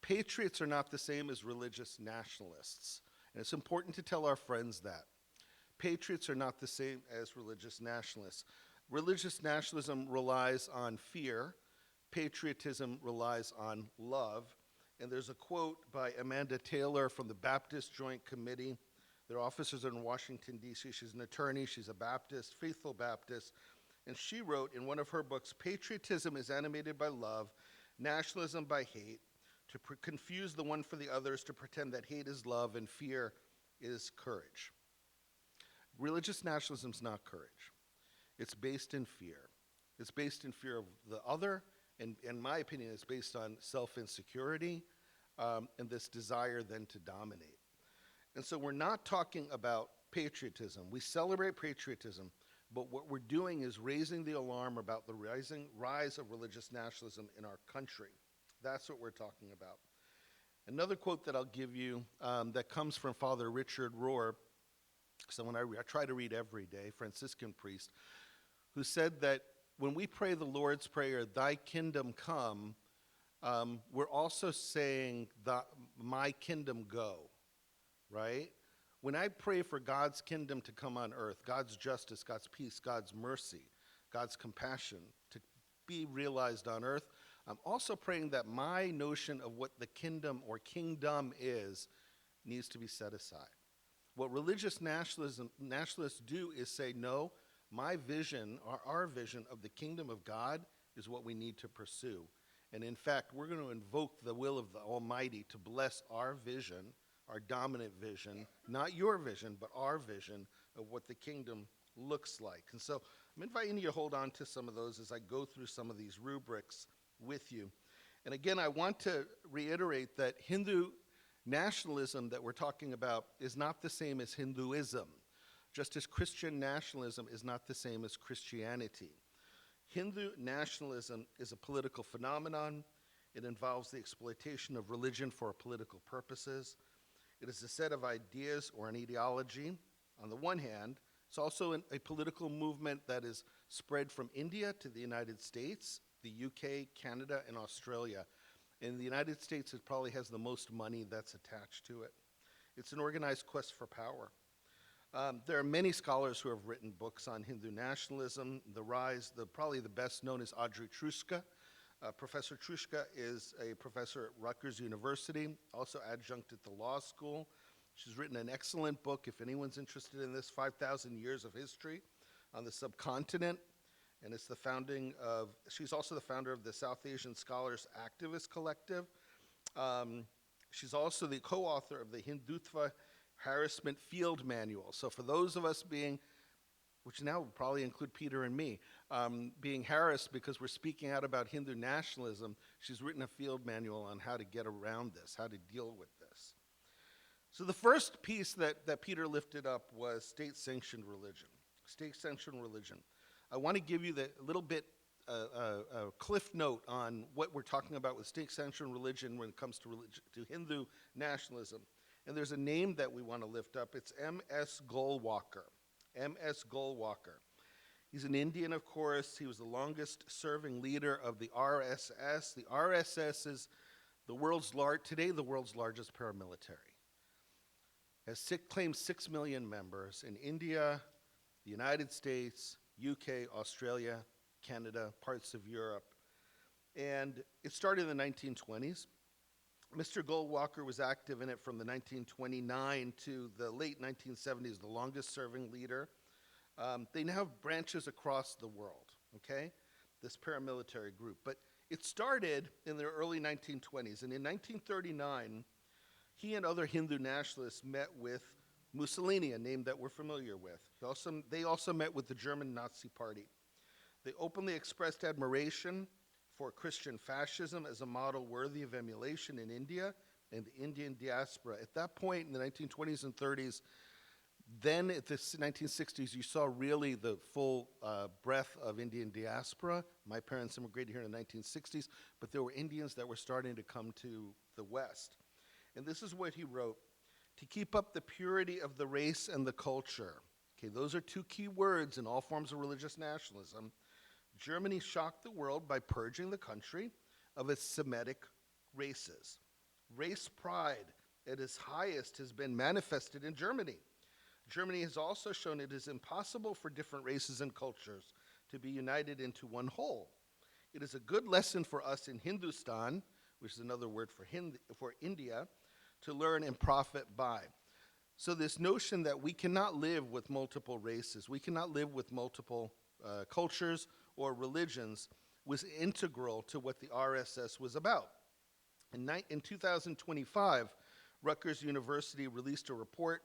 Patriots are not the same as religious nationalists. And it's important to tell our friends that. Patriots are not the same as religious nationalists. Religious nationalism relies on fear. Patriotism relies on love. And there's a quote by Amanda Taylor from the Baptist Joint Committee. Their officers are in Washington, D.C. She's an attorney. She's a Baptist, faithful Baptist. And she wrote in one of her books, patriotism is animated by love, nationalism by hate, to confuse the one for the others, to pretend that hate is love and fear is courage. Religious nationalism is not courage. It's based in fear. It's based in fear of the other, and in my opinion, it's based on self-insecurity and this desire then to dominate. And so we're not talking about patriotism. We celebrate patriotism, but what we're doing is raising the alarm about the rise of religious nationalism in our country. That's what we're talking about. Another quote that I'll give you that comes from Father Richard Rohr, someone I try to read every day, Franciscan priest, who said that when we pray the Lord's Prayer, thy kingdom come, we're also saying, my kingdom go, right? When I pray for God's kingdom to come on earth, God's justice, God's peace, God's mercy, God's compassion to be realized on earth, I'm also praying that my notion of what the kingdom or kingdom is needs to be set aside. What religious nationalists do is say, no, my vision, or our vision of the kingdom of God is what we need to pursue. And in fact, we're going to invoke the will of the Almighty to bless our vision, our dominant vision, not your vision, but our vision of what the kingdom looks like. And so I'm inviting you to hold on to some of those as I go through some of these rubrics with you. And again, I want to reiterate that Hindu nationalism that we're talking about is not the same as Hinduism, just as Christian nationalism is not the same as Christianity. Hindu nationalism is a political phenomenon. It involves the exploitation of religion for political purposes. It is a set of ideas or an ideology. On the one hand, it's also a political movement that is spread from India to the United States, the UK, Canada, and Australia. In the United States, it probably has the most money that's attached to it. It's an organized quest for power. There are many scholars who have written books on Hindu nationalism. The rise, probably the best known is Audrey Truska. Professor Truska is a professor at Rutgers University, also adjunct at the law school. She's written an excellent book, if anyone's interested in this, 5,000 Years of History on the Subcontinent. And it's she's also the founder of the South Asian Scholars Activist Collective. She's also the co-author of the Hindutva Harassment Field Manual. So for those of us which now would probably include Peter and me, being harassed because we're speaking out about Hindu nationalism, she's written a field manual on how to get around this, how to deal with this. So the first piece that Peter lifted up was state-sanctioned religion. State-sanctioned religion. I want to give you a little bit a cliff note on what we're talking about with state-sanctioned religion when it comes to Hindu nationalism. And there's a name that we want to lift up. It's M.S. Golwalkar. M.S. Golwalkar. He's an Indian, of course. He was the longest-serving leader of the RSS. The RSS is today the world's largest paramilitary. Claims 6 million members in India, the United States, UK, Australia, Canada, parts of Europe. And it started in the 1920s. Mr. Golwalkar was active in it from the 1929 to the late 1970s, the longest serving leader. They now have branches across the world, okay? This paramilitary group. But it started in the early 1920s. And in 1939, he and other Hindu nationalists met with Mussolini, a name that we're familiar with. They also met with the German Nazi Party. They openly expressed admiration for Christian fascism as a model worthy of emulation in India and the Indian diaspora. At that point in the 1920s and 30s, then at the 1960s, you saw really the full breadth of Indian diaspora. My parents immigrated here in the 1960s, but there were Indians that were starting to come to the West. And this is what he wrote: to keep up the purity of the race and the culture. Okay, those are two key words in all forms of religious nationalism. Germany shocked the world by purging the country of its Semitic races. Race pride at its highest has been manifested in Germany. Germany has also shown it is impossible for different races and cultures to be united into one whole. It is a good lesson for us in Hindustan, which is another word for India, to learn and profit by. So this notion that we cannot live with multiple races, we cannot live with multiple cultures or religions was integral to what the RSS was about. In 2025, Rutgers University released a report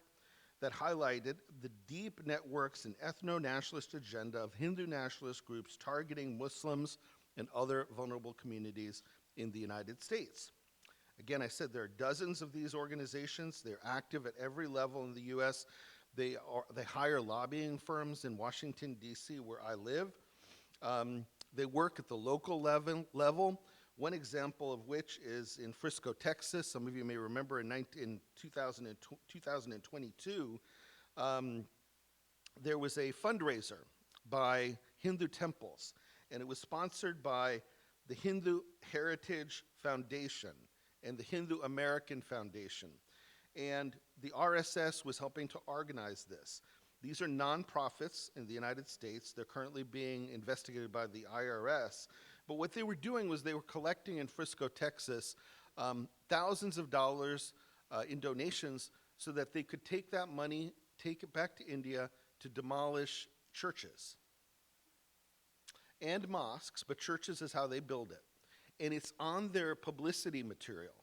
that highlighted the deep networks and ethno-nationalist agenda of Hindu nationalist groups targeting Muslims and other vulnerable communities in the United States. Again, I said there are dozens of these organizations. They're active at every level in the U.S. They hire lobbying firms in Washington, D.C., where I live. They work at the local level. One example of which is in Frisco, Texas. Some of you may remember in 2022, there was a fundraiser by Hindu temples, and it was sponsored by the Hindu Heritage Foundation and the Hindu American Foundation. And the RSS was helping to organize this. These are nonprofits in the United States. They're currently being investigated by the IRS. But what they were doing was they were collecting in Frisco, Texas, thousands of dollars in donations so that they could take that money, take it back to India to demolish churches and mosques, but churches is how they build it. And it's on their publicity material.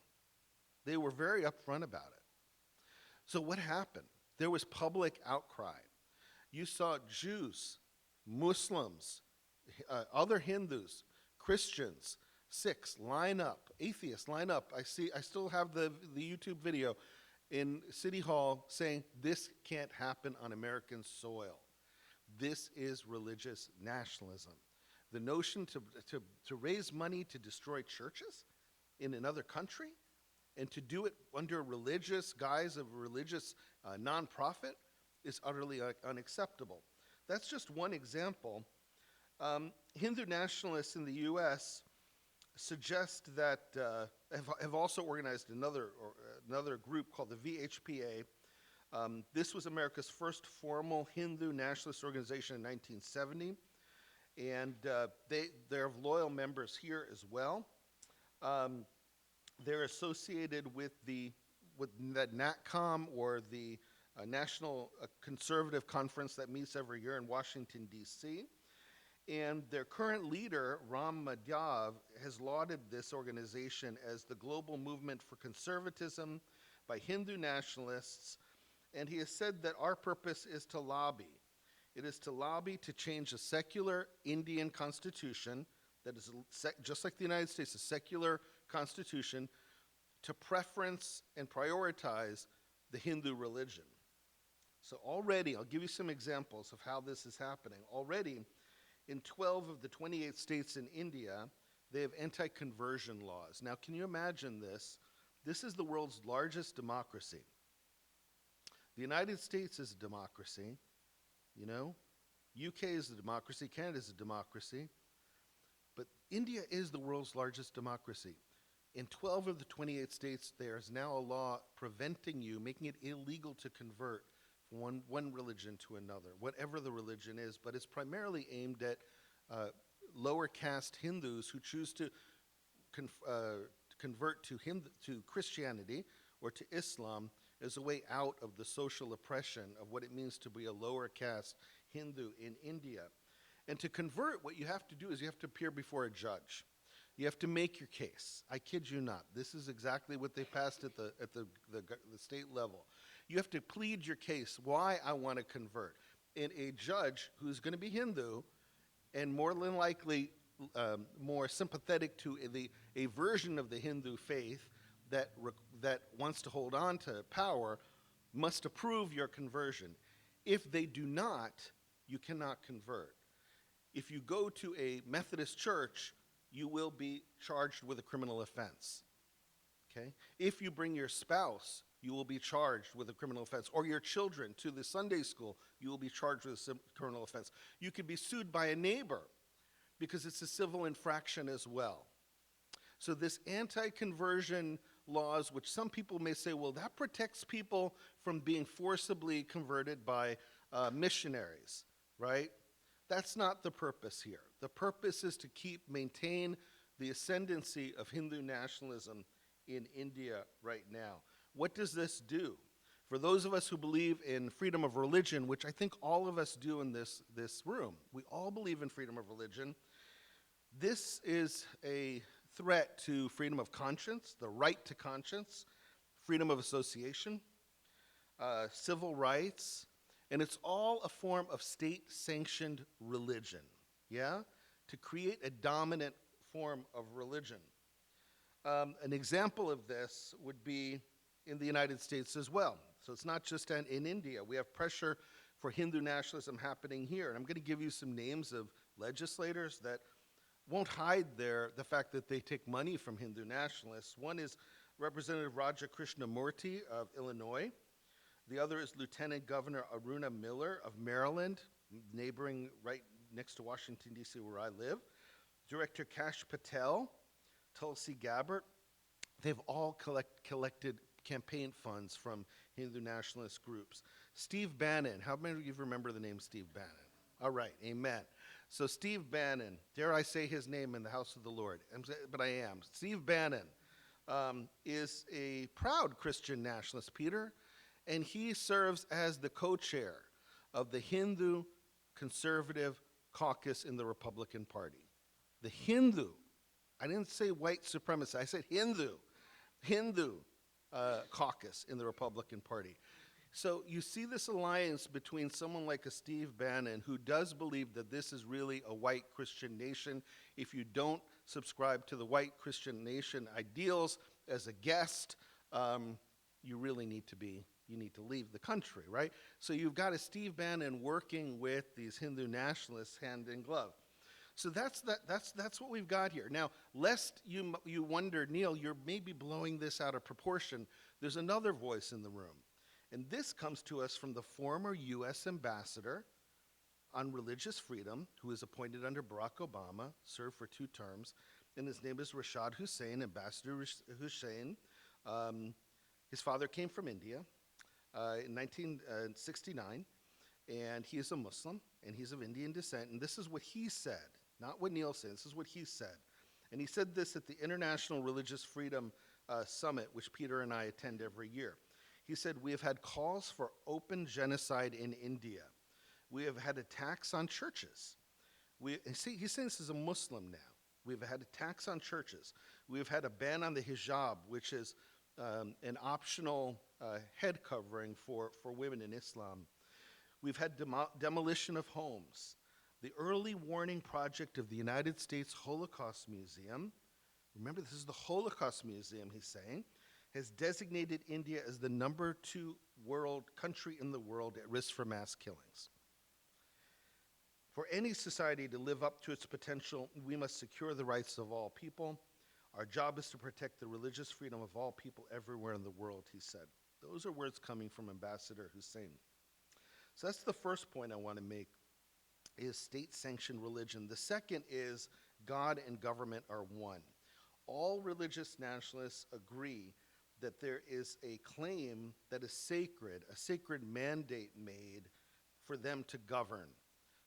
They were very upfront about it. So what happened? There was public outcry. You saw Jews, Muslims, other Hindus, Christians, Sikhs line up, atheists line up. I still have the YouTube video in City Hall saying this can't happen on American soil. This is religious nationalism. The notion to raise money to destroy churches in another country and to do it under a religious guise of a religious nonprofit is utterly unacceptable. That's just one example. Hindu nationalists in the U.S. suggest that, have also organized another group called the VHPA. This was America's first formal Hindu nationalist organization in 1970. And they're loyal members here as well. They're associated with the NatCom, or the National Conservative Conference that meets every year in Washington, D.C. And their current leader, Ram Madhav, has lauded this organization as the global movement for conservatism by Hindu nationalists. And he has said that our purpose is to lobby. It is to lobby to change a secular Indian constitution that is just like the United States, a secular constitution, to preference and prioritize the Hindu religion. So already, I'll give you some examples of how this is happening. Already, in 12 of the 28 states in India, they have anti-conversion laws. Now, can you imagine this? This is the world's largest democracy. The United States is a democracy. You know, UK is a democracy, Canada is a democracy, but India is the world's largest democracy. In 12 of the 28 states, there is now a law preventing you, making it illegal to convert from one religion to another, whatever the religion is, but it's primarily aimed at lower caste Hindus who choose to convert to Christianity or to Islam as a way out of the social oppression of what it means to be a lower caste Hindu in India. And to convert, what you have to do is you have to appear before a judge. You have to make your case. I kid you not. This is exactly what they passed at the state level. You have to plead your case, why I want to convert. And a judge who's going to be Hindu and more than likely more sympathetic to a version of the Hindu faith that wants to hold on to power must approve your conversion. If they do not, you cannot convert. If you go to a Methodist church, you will be charged with a criminal offense. Okay? If you bring your spouse, you will be charged with a criminal offense. Or your children to the Sunday school, you will be charged with a criminal offense. You could be sued by a neighbor because it's a civil infraction as well. So this anti-conversion laws, which some people may say, well, that protects people from being forcibly converted by missionaries, right? That's not the purpose here. The purpose is to maintain the ascendancy of Hindu nationalism in India right now. What does this do? For those of us who believe in freedom of religion, which I think all of us do in this room, we all believe in freedom of religion, this is a threat to freedom of conscience, the right to conscience, freedom of association, civil rights, and it's all a form of state-sanctioned religion, yeah? To create a dominant form of religion. An example of this would be in the United States as well. So it's not just in India. We have pressure for Hindu nationalism happening here. And I'm going to give you some names of legislators that won't hide the fact that they take money from Hindu nationalists. One is Representative Raja Krishnamurti of Illinois. The other is Lieutenant Governor Aruna Miller of Maryland, neighboring right next to Washington, D.C., where I live. Director Kash Patel, Tulsi Gabbard. They've all collected campaign funds from Hindu nationalist groups. Steve Bannon. How many of you remember the name Steve Bannon? All right, amen. So Steve Bannon, dare I say his name in the house of the Lord? But I am. Steve Bannon is a proud Christian nationalist, Peter, and he serves as the co-chair of the Hindu Conservative Caucus in the Republican Party. The Hindu, I didn't say white supremacy, I said Hindu caucus in the Republican Party. So you see this alliance between someone like a Steve Bannon, who does believe that this is really a white Christian nation. If you don't subscribe to the white Christian nation ideals as a guest, you really need to leave the country, right? So you've got a Steve Bannon working with these Hindu nationalists hand in glove. So that's what we've got here. Now, lest you wonder, Neil, you're maybe blowing this out of proportion, there's another voice in the room. And this comes to us from the former U.S. ambassador on religious freedom, who was appointed under Barack Obama, served for 2 terms, and his name is Rashad Hussain, Ambassador Hussain. His father came from India in 1969, and he is a Muslim, and he's of Indian descent, and this is what he said, not what Neil said, this is what he said. And he said this at the International Religious Freedom Summit, which Peter and I attend every year. He said, "We have had calls for open genocide in India. We have had attacks on churches." He's saying this is a Muslim now. We've had attacks on churches. We've had a ban on the hijab, which is an optional head covering for women in Islam. We've had demolition of homes. The early warning project of the United States Holocaust Museum, remember this is the Holocaust Museum, he's saying, has designated India as the number 2 country in the world at risk for mass killings. For any society to live up to its potential, we must secure the rights of all people. Our job is to protect the religious freedom of all people everywhere in the world, he said. Those are words coming from Ambassador Hussain. So that's the first point I want to make, is state-sanctioned religion. The second is God and government are one. All religious nationalists agree that there is a claim that is sacred, a sacred mandate made for them to govern.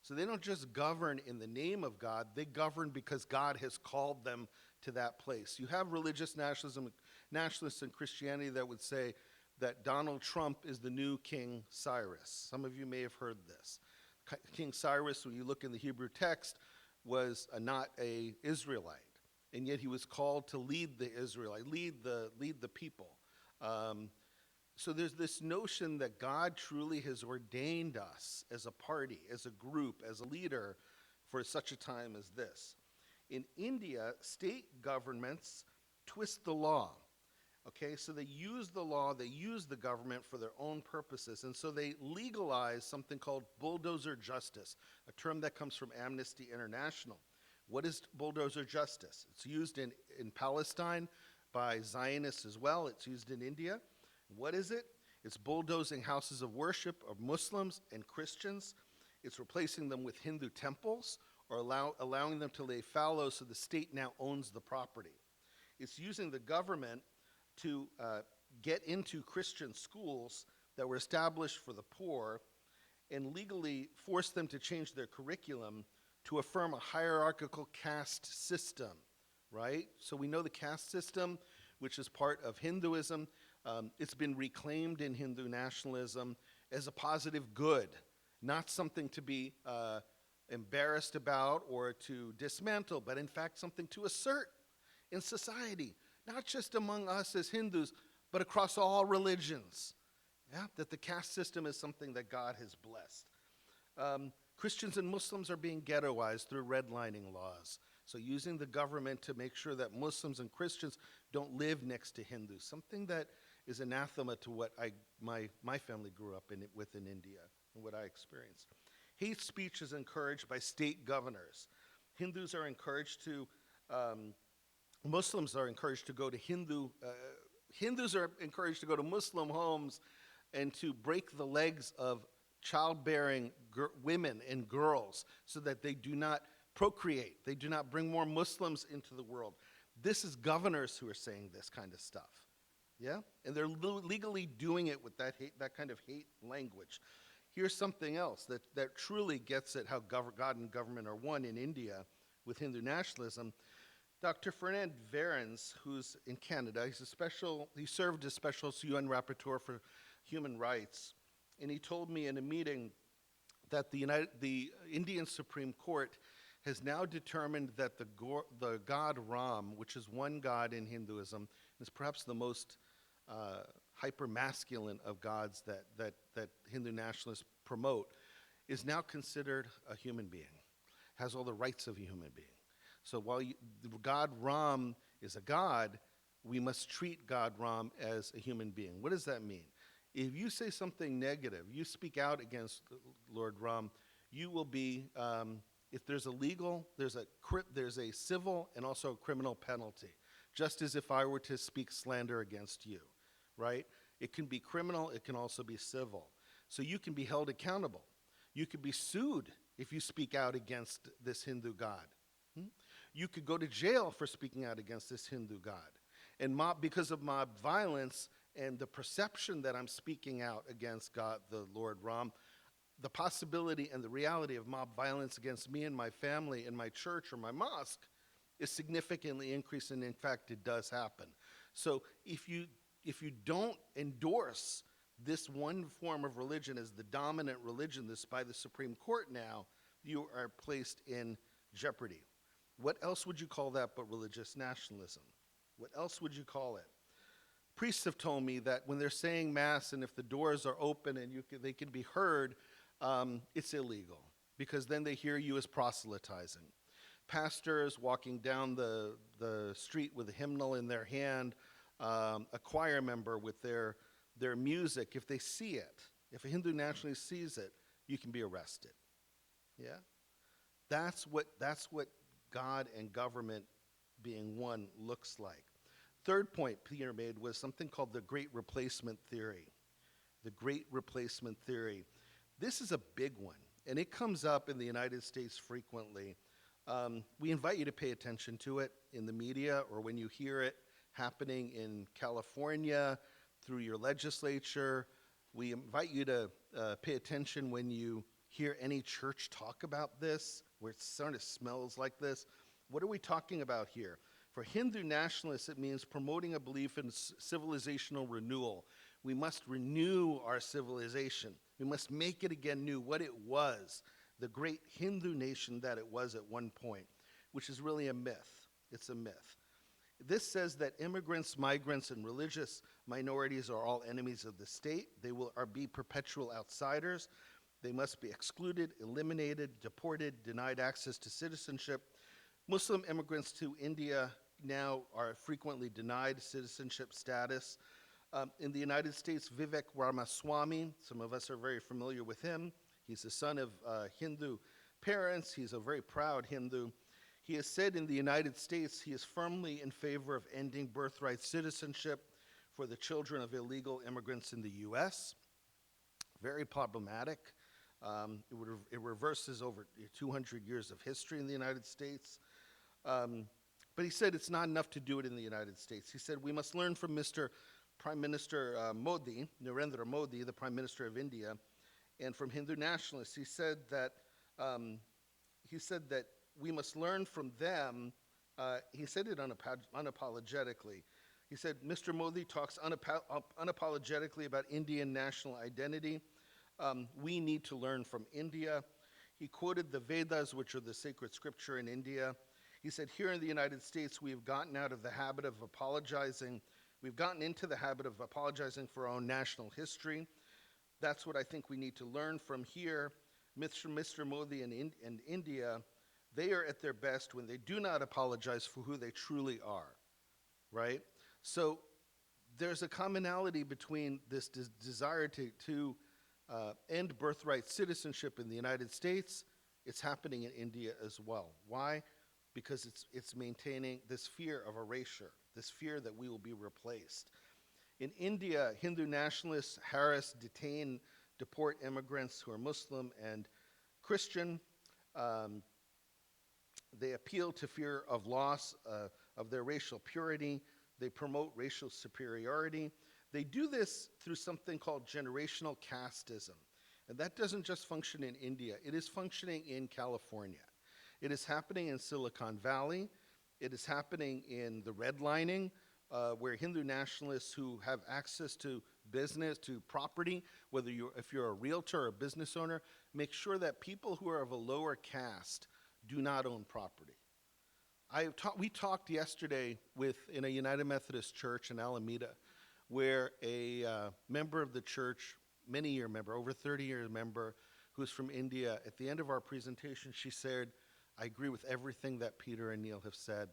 So they don't just govern in the name of God, they govern because God has called them to that place. You have religious nationalists in Christianity that would say that Donald Trump is the new King Cyrus. Some of you may have heard this. King Cyrus, when you look in the Hebrew text, was not an Israelite, and yet he was called to lead the Israelite, lead the people. So there's this notion that God truly has ordained us as a party, as a group, as a leader for such a time as this. In India, state governments twist the law. Okay, so they use the law, they use the government for their own purposes, and so they legalize something called bulldozer justice, a term that comes from Amnesty International. What is bulldozer justice? It's used in Palestine by Zionists as well. It's used in India. What is it? It's bulldozing houses of worship of Muslims and Christians. It's replacing them with Hindu temples or allowing them to lay fallow so the state now owns the property. It's using the government to get into Christian schools that were established for the poor and legally force them to change their curriculum to affirm a hierarchical caste system, right? So we know the caste system, which is part of Hinduism. It's been reclaimed in Hindu nationalism as a positive good, not something to be embarrassed about or to dismantle, but in fact something to assert in society, not just among us as Hindus, but across all religions. Yeah, that the caste system is something that God has blessed. Christians and Muslims are being ghettoized through redlining laws. So using the government to make sure that Muslims and Christians don't live next to Hindus, something that is anathema to what my family grew up with in India and what I experienced. Hate speech is encouraged by state governors. Hindus are encouraged to, Muslims are encouraged to go to Hindus are encouraged to go to Muslim homes and to break the legs of childbearing women and girls so that they do not procreate. They do not bring more Muslims into the world. This is governors who are saying this kind of stuff. Yeah? And they're legally doing it with that kind of hate language. Here's something else that truly gets at how God and government are one in India with Hindu nationalism. Dr. Fernand Verens, who's in Canada, he served as special UN rapporteur for human rights, and he told me in a meeting that the Indian Supreme Court has now determined that the god Ram, which is one god in Hinduism, is perhaps the most hyper-masculine of gods that Hindu nationalists promote, is now considered a human being, has all the rights of a human being. So while God Ram is a god, we must treat God Ram as a human being. What does that mean? If you say something negative, you speak out against Lord Ram, you will be, if there's a civil and also a criminal penalty, just as if I were to speak slander against you, right? It can be criminal, it can also be civil. So you can be held accountable. You could be sued if you speak out against this Hindu god. You could go to jail for speaking out against this Hindu god. And because of mob violence and the perception that I'm speaking out against God, the Lord Ram, the possibility and the reality of mob violence against me and my family and my church or my mosque is significantly increased, and in fact, it does happen. So if you don't endorse this one form of religion as the dominant religion, this by the Supreme Court now, you are placed in jeopardy. What else would you call that but religious nationalism? What else would you call it? Priests have told me that when they're saying Mass and if the doors are open and they can be heard, it's illegal because then they hear you as proselytizing. Pastors walking down the street with a hymnal in their hand, a choir member with their music, if they see it, if a Hindu nationalist sees it, you can be arrested. Yeah? That's what God and government being one looks like. Third point Peter made was something called the Great Replacement Theory. The Great Replacement Theory. This is a big one, and it comes up in the United States frequently. We invite you to pay attention to it in the media or when you hear it happening in California through your legislature. We invite you to pay attention when you hear any church talk about this, where it sort of smells like this. What are we talking about here? For Hindu nationalists, it means promoting a belief in civilizational renewal. We must renew our civilization. We must make it again new, what it was, the great Hindu nation that it was at one point, which is really a myth. It's a myth. This says that immigrants, migrants, and religious minorities are all enemies of the state. They will be perpetual outsiders. They must be excluded, eliminated, deported, denied access to citizenship. Muslim immigrants to India now are frequently denied citizenship status. In the United States, Vivek Ramaswamy, some of us are very familiar with him. He's the son of Hindu parents. He's a very proud Hindu. He has said in the United States he is firmly in favor of ending birthright citizenship for the children of illegal immigrants in the U.S. Very problematic. It reverses over 200 years of history in the United States. But he said it's not enough to do it in the United States. He said we must learn from Mr. Prime Minister Modi, Narendra Modi, the Prime Minister of India, and from Hindu nationalists. Um, he said that we must learn from them. He said it unapologetically. He said Mr. Modi talks unapologetically about Indian national identity. We need to learn from India. He quoted the Vedas, which are the sacred scripture in India. He said, here in the United States, we've gotten out of the habit of apologizing. We've gotten into the habit of apologizing for our own national history. That's what I think we need to learn from here. Mr. Modi and India, they are at their best when they do not apologize for who they truly are, right? So there's a commonality between this desire to end birthright citizenship in the United States. It's happening in India as well. Why? Because it's maintaining this fear of erasure, this fear that we will be replaced. In India, Hindu nationalists harass, detain, deport immigrants who are Muslim and Christian. They appeal to fear of loss of their racial purity. They promote racial superiority. They do this through something called generational casteism. And that doesn't just function in India. It is functioning in California. It is happening in Silicon Valley. It is happening in the redlining, where Hindu nationalists who have access to business, to property, if you're a realtor or a business owner, make sure that people who are of a lower caste do not own property. We talked yesterday in a United Methodist church in Alameda, where a member of the church, many-year member, over 30-year member, who's from India, at the end of our presentation, she said, I agree with everything that Peter and Neil have said.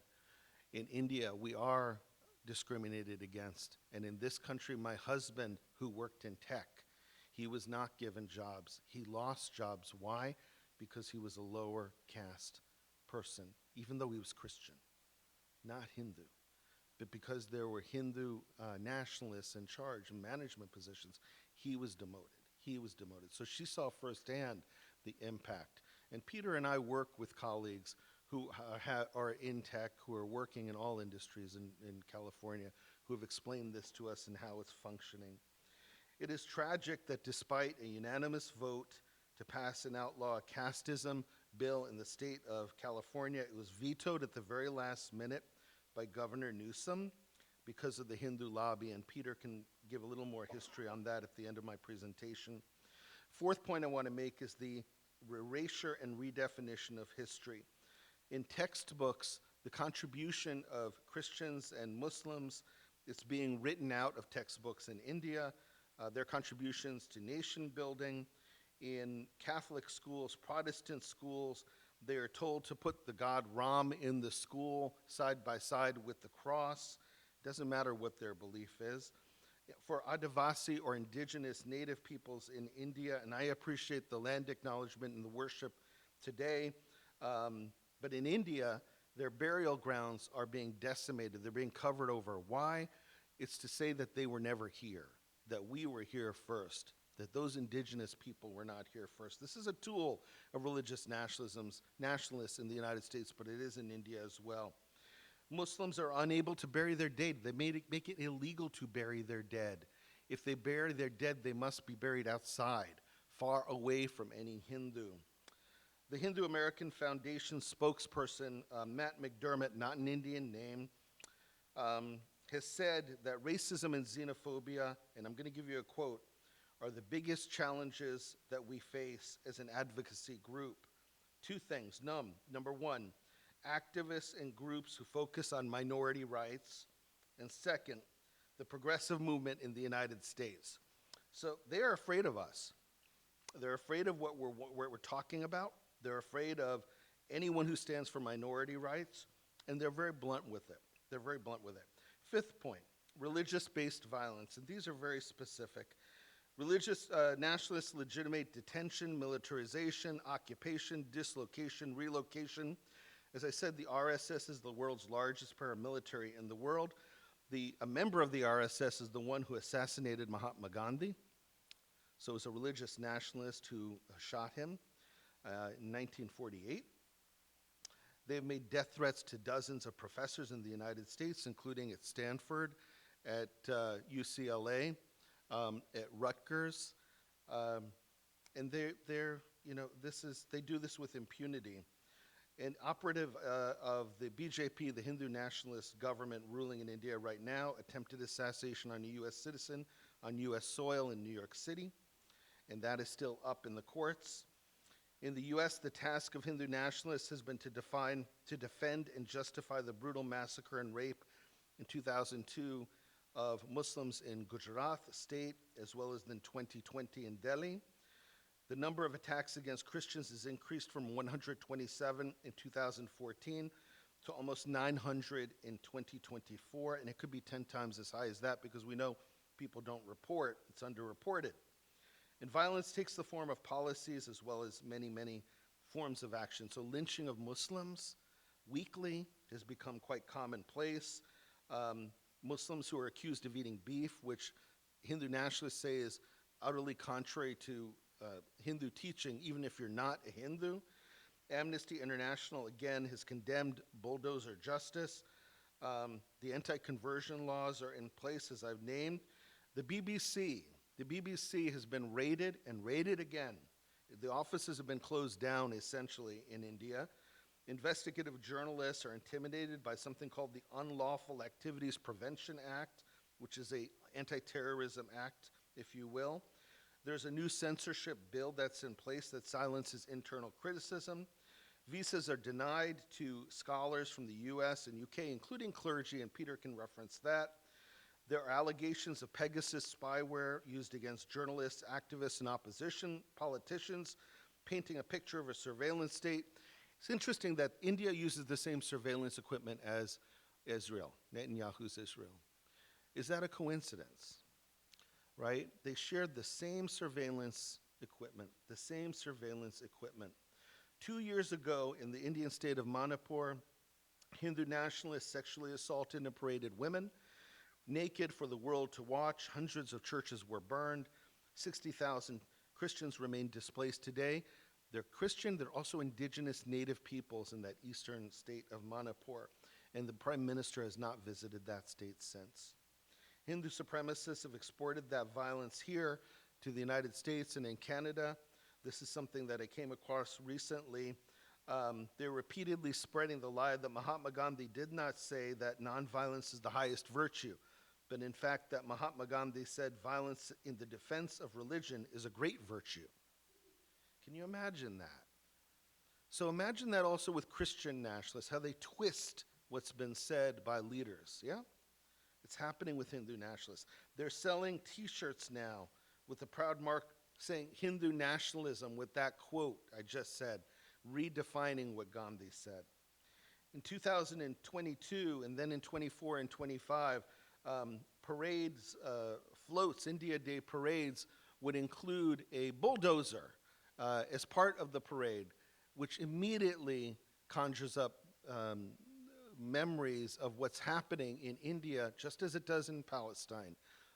In India, we are discriminated against. And in this country, my husband, who worked in tech, he was not given jobs. He lost jobs. Why? Because he was a lower caste person, even though he was Christian, not Hindu. But because there were Hindu nationalists in charge in management positions, he was demoted. He was demoted. So she saw firsthand the impact. And Peter and I work with colleagues who are in tech, who are working in all industries in California, who have explained this to us and how it's functioning. It is tragic that despite a unanimous vote to pass and outlaw a casteism bill in the state of California, it was vetoed at the very last minute by Governor Newsom because of the Hindu lobby, and Peter can give a little more history on that at the end of my presentation. Fourth point I want to make is the erasure and redefinition of history. In textbooks, the contribution of Christians and Muslims is being written out of textbooks in India, their contributions to nation building. In Catholic schools, Protestant schools, they are told to put the god Ram in the school side by side with the cross. Doesn't matter what their belief is. For Adivasi or indigenous native peoples in India, and I appreciate the land acknowledgement and the worship today, but in India, their burial grounds are being decimated. They're being covered over. Why? It's to say that they were never here, that we were here first, that those indigenous people were not here first. This is a tool of religious nationalists in the United States, but it is in India as well. Muslims are unable to bury their dead. They make it illegal to bury their dead. If they bury their dead, they must be buried outside, far away from any Hindu. The Hindu American Foundation spokesperson, Matt McDermott, not an Indian name, has said that racism and xenophobia, and I'm going to give you a quote, are the biggest challenges that we face as an advocacy group. Two things. Number one, activists and groups who focus on minority rights. And second, the progressive movement in the United States. So they are afraid of us. They're afraid of what we're talking about. They're afraid of anyone who stands for minority rights, and they're very blunt with it. They're very blunt with it. Fifth point, religious-based violence, and these are very specific. Religious nationalists legitimate detention, militarization, occupation, dislocation, relocation. As I said, the RSS is the world's largest paramilitary in the world. A member of the RSS is the one who assassinated Mahatma Gandhi. So it's a religious nationalist who shot him in 1948. They've made death threats to dozens of professors in the United States, including at Stanford, at UCLA, at Rutgers, um, and they do this with impunity. An operative of the BJP, the Hindu nationalist government ruling in India right now, attempted assassination on a U.S. citizen on U.S. soil in New York City, and that is still up in the courts. In the U.S., the task of Hindu nationalists has been to defend and justify the brutal massacre and rape in 2002 of Muslims in Gujarat state, as well as in 2020 in Delhi. The number of attacks against Christians has increased from 127 in 2014 to almost 900 in 2024, and it could be 10 times as high as that because we know people don't report, it's underreported. And violence takes the form of policies as well as many, many forms of action. So lynching of Muslims weekly has become quite commonplace. Muslims who are accused of eating beef, which Hindu nationalists say is utterly contrary to Hindu teaching, even if you're not a Hindu. Amnesty International, again, has condemned bulldozer justice. The anti-conversion laws are in place, as I've named. The BBC has been raided and raided again. The offices have been closed down, essentially, in India. Investigative journalists are intimidated by something called the Unlawful Activities Prevention Act, which is an anti-terrorism act, if you will. There's a new censorship bill that's in place that silences internal criticism. Visas are denied to scholars from the US and UK, including clergy, and Peter can reference that. There are allegations of Pegasus spyware used against journalists, activists, and opposition politicians, painting a picture of a surveillance state. It's interesting that India uses the same surveillance equipment as Israel, Netanyahu's Israel. Is that a coincidence? Right? They shared the same surveillance equipment, 2 years ago in the Indian state of Manipur, Hindu nationalists sexually assaulted and paraded women naked for the world to watch. Hundreds of churches were burned. 60,000 Christians remain displaced today. They're Christian, they're also indigenous native peoples in that eastern state of Manipur, and the Prime Minister has not visited that state since. Hindu supremacists have exported that violence here to the United States and in Canada. This is something that I came across recently. They're repeatedly spreading the lie that Mahatma Gandhi did not say that nonviolence is the highest virtue, but in fact that Mahatma Gandhi said violence in the defense of religion is a great virtue. Can you imagine that? So imagine that also with Christian nationalists, how they twist what's been said by leaders, yeah? It's happening with Hindu nationalists. They're selling t-shirts now with the proud mark saying Hindu nationalism with that quote I just said, redefining what Gandhi said. In 2022 and then in 24 and 25, parades, floats, India Day parades would include a bulldozer as part of the parade, which immediately conjures up memories of what's happening in India, just as it does in Palestine,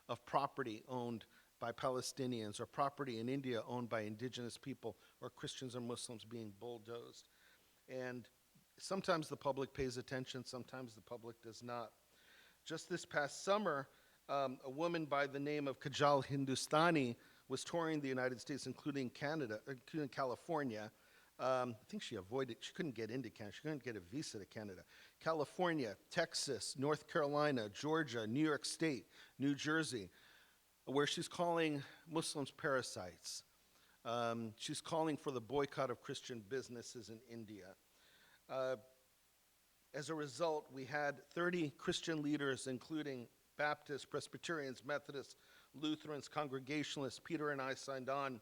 of property owned by Palestinians or property in India owned by indigenous people or Christians or Muslims being bulldozed. And sometimes the public pays attention, sometimes the public does not. Just this past summer, a woman by the name of Kajal Hindustani was touring the United States, including California. I think she couldn't get into Canada, she couldn't get a visa to Canada. California, Texas, North Carolina, Georgia, New York State, New Jersey, where she's calling Muslims parasites. She's calling for the boycott of Christian businesses in India. As a result, we had 30 Christian leaders, including Baptists, Presbyterians, Methodists, Lutherans, Congregationalists. Peter and I signed on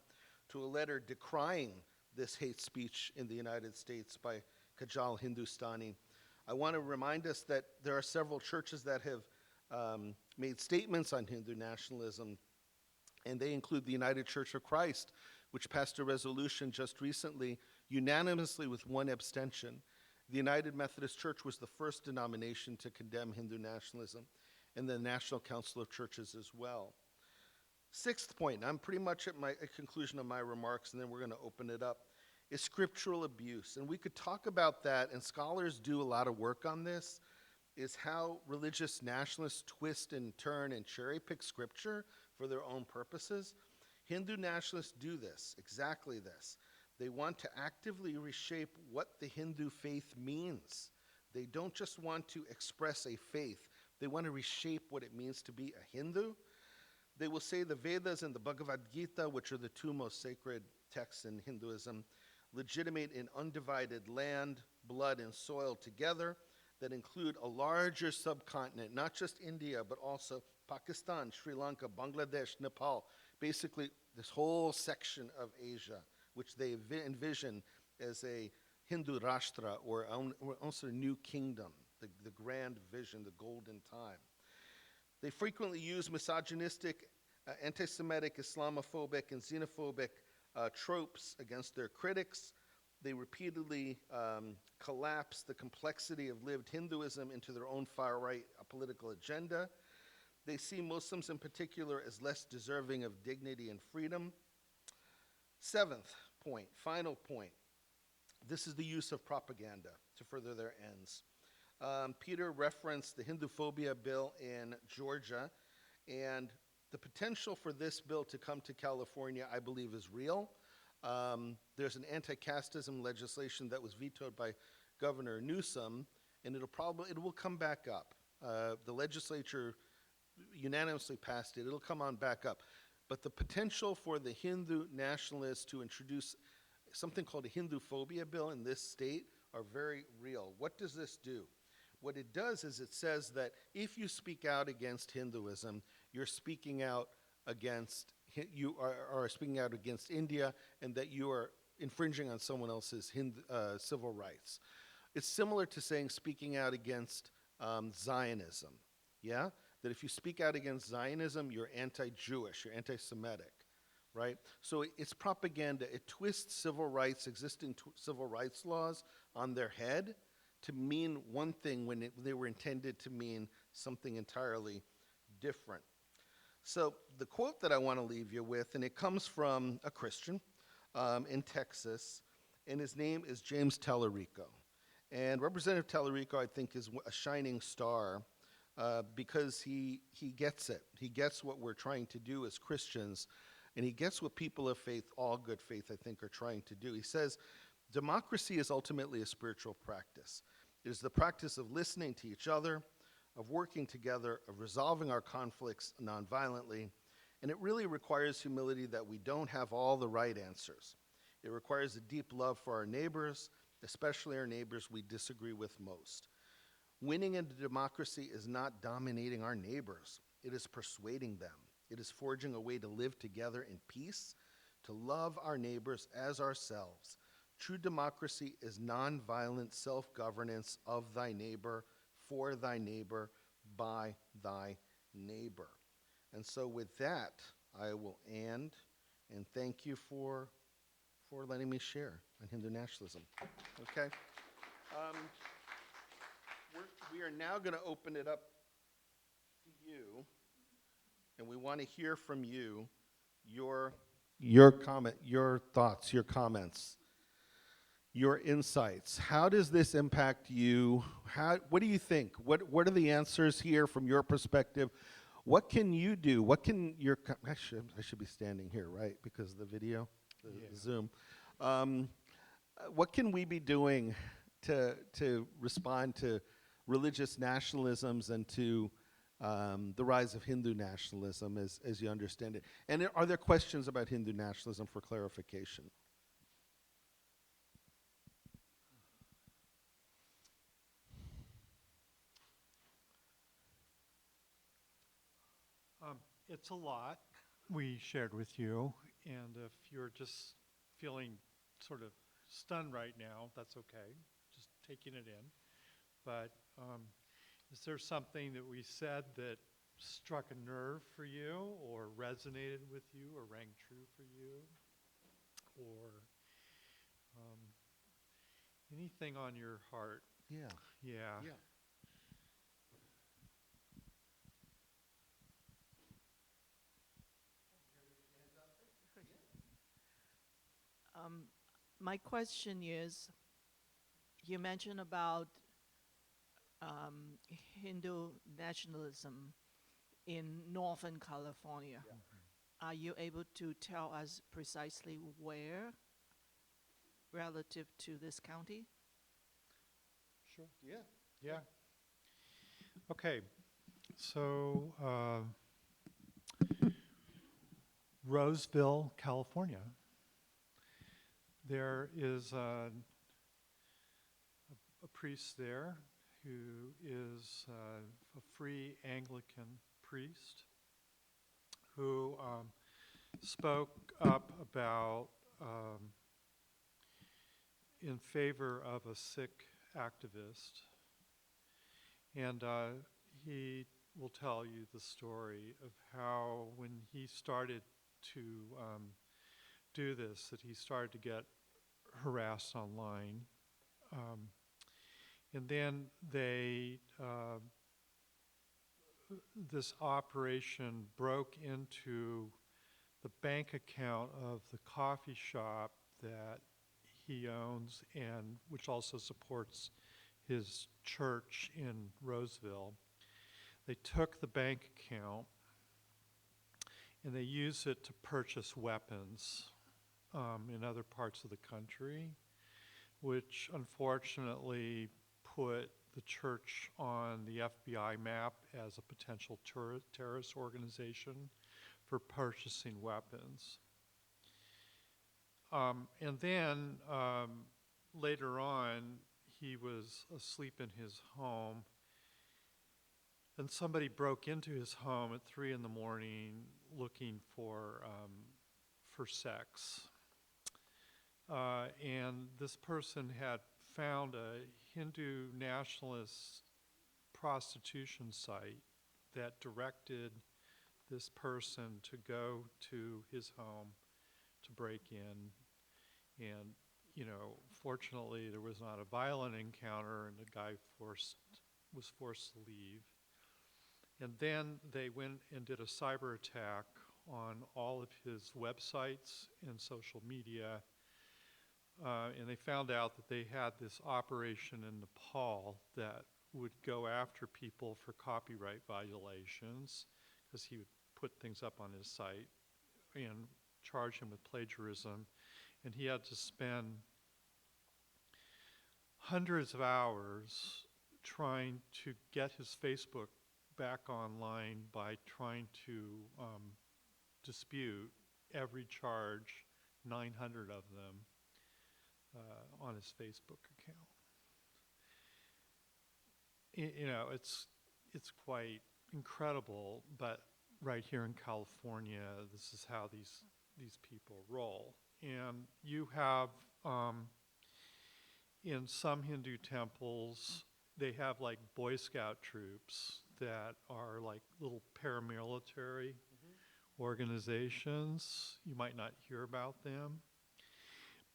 to a letter decrying this hate speech in the United States by Kajal Hindustani. I want to remind us that there are several churches that have made statements on Hindu nationalism, and they include the United Church of Christ, which passed a resolution just recently, unanimously with one abstention. The United Methodist Church was the first denomination to condemn Hindu nationalism, and the National Council of Churches as well. Sixth point, I'm pretty much at my conclusion of my remarks, and then we're going to open it up. is scriptural abuse. And we could talk about that, and scholars do a lot of work on this, is how religious nationalists twist and turn and cherry pick scripture for their own purposes. Hindu nationalists do this, exactly this. They want to actively reshape what the Hindu faith means. They don't just want to express a faith, they want to reshape what it means to be a Hindu. They will say the Vedas and the Bhagavad Gita, which are the two most sacred texts in Hinduism, legitimate an undivided land, blood, and soil together that include a larger subcontinent, not just India, but also Pakistan, Sri Lanka, Bangladesh, Nepal, basically this whole section of Asia, which they envision as a Hindu Rashtra, or also a new kingdom, the grand vision, the golden time. They frequently use misogynistic, anti-Semitic, Islamophobic, and xenophobic tropes against their critics. They repeatedly collapse the complexity of lived Hinduism into their own far-right political agenda. They see Muslims in particular as less deserving of dignity and freedom. Seventh point, final point, this is the use of propaganda to further their ends. Peter referenced the Hinduphobia bill in Georgia, and the potential for this bill to come to California, I believe, is real. There's an anti-casteism legislation that was vetoed by Governor Newsom, and it will come back up. The legislature unanimously passed it. It'll come on back up. But the potential for the Hindu nationalists to introduce something called a Hinduphobia bill in this state are very real. What does this do? What it does is it says that if you speak out against Hinduism, you're speaking out against speaking out against India, and that you are infringing on someone else's civil rights. It's similar to saying speaking out against Zionism. Yeah, that if you speak out against Zionism, you're anti-Jewish, you're anti-Semitic, right? So it's propaganda. It twists civil rights, existing civil rights laws on their head to mean one thing when they were intended to mean something entirely different. So the quote that I want to leave you with, and it comes from a Christian in Texas, and his name is James Tallarico. And Representative Tallarico, I think, is a shining star because he gets it. He gets what we're trying to do as Christians, and he gets what people of faith, all good faith, I think, are trying to do. He says, democracy is ultimately a spiritual practice. It is the practice of listening to each other, of working together, of resolving our conflicts nonviolently, and it really requires humility that we don't have all the right answers. It requires a deep love for our neighbors, especially our neighbors we disagree with most. Winning in democracy is not dominating our neighbors. It is persuading them. It is forging a way to live together in peace, to love our neighbors as ourselves. True democracy is nonviolent self-governance of thy neighbor, for thy neighbor, by thy neighbor. And so with that, I will end, and thank you for letting me share on Hindu nationalism. Okay? We are now going to open it up to you, and we want to hear from you, your comment, your thoughts, your comments, your insights. How does this impact you? What do you think? What are the answers here from your perspective? What can you do? What can your I should be standing here, right? Because of the video, the Zoom. What can we be doing to respond to religious nationalisms and to the rise of Hindu nationalism as you understand it? And are there questions about Hindu nationalism for clarification? It's a lot we shared with you, and if you're just feeling sort of stunned right now, that's okay, just taking it in. But is there something that we said that struck a nerve for you, or resonated with you, or rang true for you, or anything on your heart? Yeah. Yeah. Yeah. Um, My question is, you mentioned about Hindu nationalism in Northern California. Yeah. Are you able to tell us precisely where relative to this county? Sure. Yeah. Yeah. Okay. So, Roseville, California. There is a priest there who is a free Anglican priest who spoke up about in favor of a Sikh activist. And he will tell you the story of how when he started to do this, that he started to get harassed online. And then this operation broke into the bank account of the coffee shop that he owns and which also supports his church in Roseville. They took the bank account and they used it to purchase weapons in other parts of the country, which unfortunately put the church on the FBI map as a potential terrorist organization for purchasing weapons. And then later on, he was asleep in his home, and somebody broke into his home at 3 in the morning looking for sex. And this person had found a Hindu nationalist prostitution site that directed this person to go to his home to break in. And, you know, fortunately there was not a violent encounter and the guy was forced to leave. And then they went and did a cyber attack on all of his websites and social media. And they found out that they had this operation in Nepal that would go after people for copyright violations because he would put things up on his site and charge him with plagiarism. And he had to spend hundreds of hours trying to get his Facebook back online by trying to dispute every charge, 900 of them, on his Facebook account. You know, it's quite incredible, but right here in California, this is how these people roll. And you have in some Hindu temples, they have like Boy Scout troops that are like little paramilitary organizations. You might not hear about them,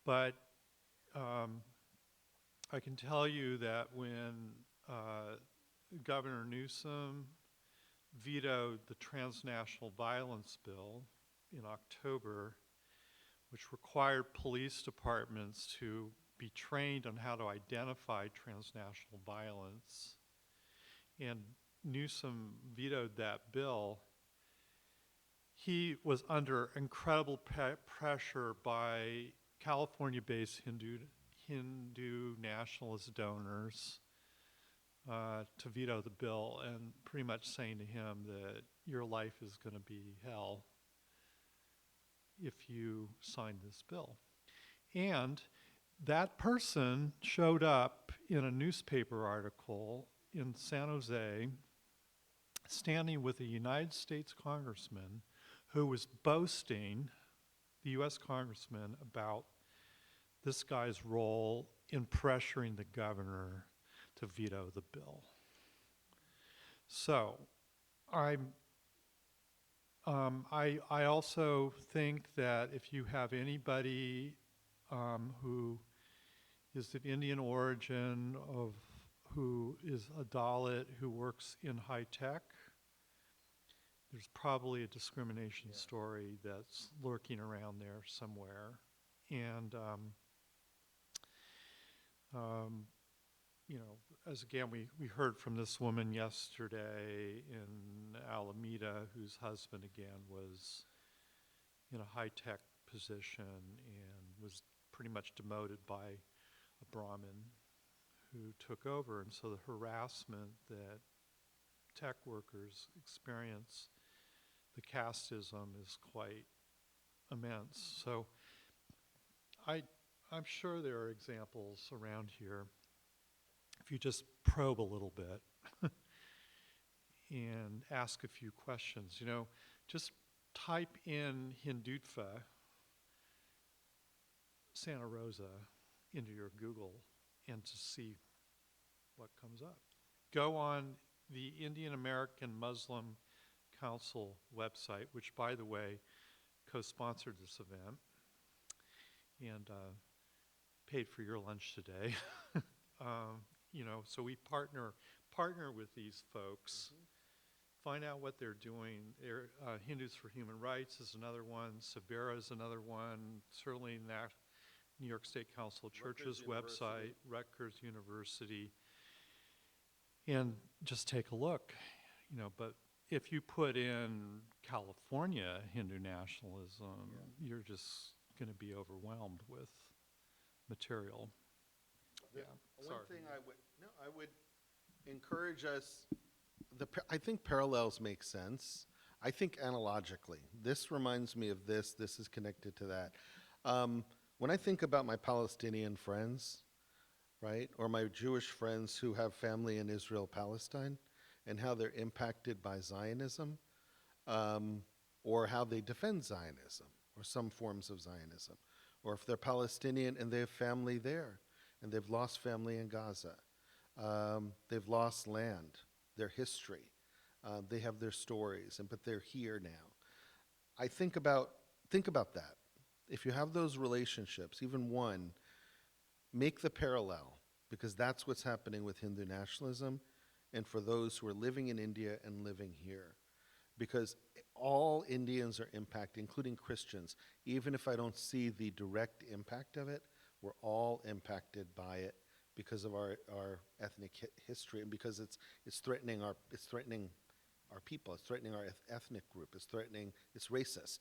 but I can tell you that when Governor Newsom vetoed the transnational violence bill in October, which required police departments to be trained on how to identify transnational violence, and Newsom vetoed that bill, he was under incredible pressure by California-based Hindu nationalist donors to veto the bill, and pretty much saying to him that your life is going to be hell if you sign this bill. And that person showed up in a newspaper article in San Jose, standing with a United States congressman who was boasting, the US congressman, about this guy's role in pressuring the governor to veto the bill. So I also think that if you have anybody who is of Indian origin, who is a Dalit, who works in high tech, there's probably a discrimination story that's lurking around there somewhere. And Um, you know, as again, we heard from this woman yesterday in Alameda whose husband again was in a high-tech position and was pretty much demoted by a Brahmin who took over. And so the harassment that tech workers experience, the casteism is quite immense. So I'm sure there are examples around here if you just probe a little bit and ask a few questions. You know, just type in Hindutva, Santa Rosa, into your Google and to see what comes up. Go on the Indian American Muslim Council website, which, by the way, co-sponsored this event and paid for your lunch today. You know, so we partner with these folks, find out what they're doing. Hindus for Human Rights is another one. Sabera is another one. Certainly New York State Council of Churches website, Rutgers University, and just take a look. You know, but if you put in California Hindu nationalism, you're just going to be overwhelmed with material. One thing I would encourage us. I think parallels make sense. I think analogically, this reminds me of this. This is connected to that. When I think about my Palestinian friends, right, or my Jewish friends who have family in Israel, Palestine, and how they're impacted by Zionism, or how they defend Zionism, or some forms of Zionism, or if they're Palestinian and they have family there, and they've lost family in Gaza, they've lost land, their history, they have their stories, but they're here now. I think about that. If you have those relationships, even one, make the parallel, because that's what's happening with Hindu nationalism, and for those who are living in India and living here. Because all Indians are impacted, including Christians. Even if I don't see the direct impact of it, we're all impacted by it because of our ethnic history, and because it's threatening our people. It's threatening our ethnic group. It's racist.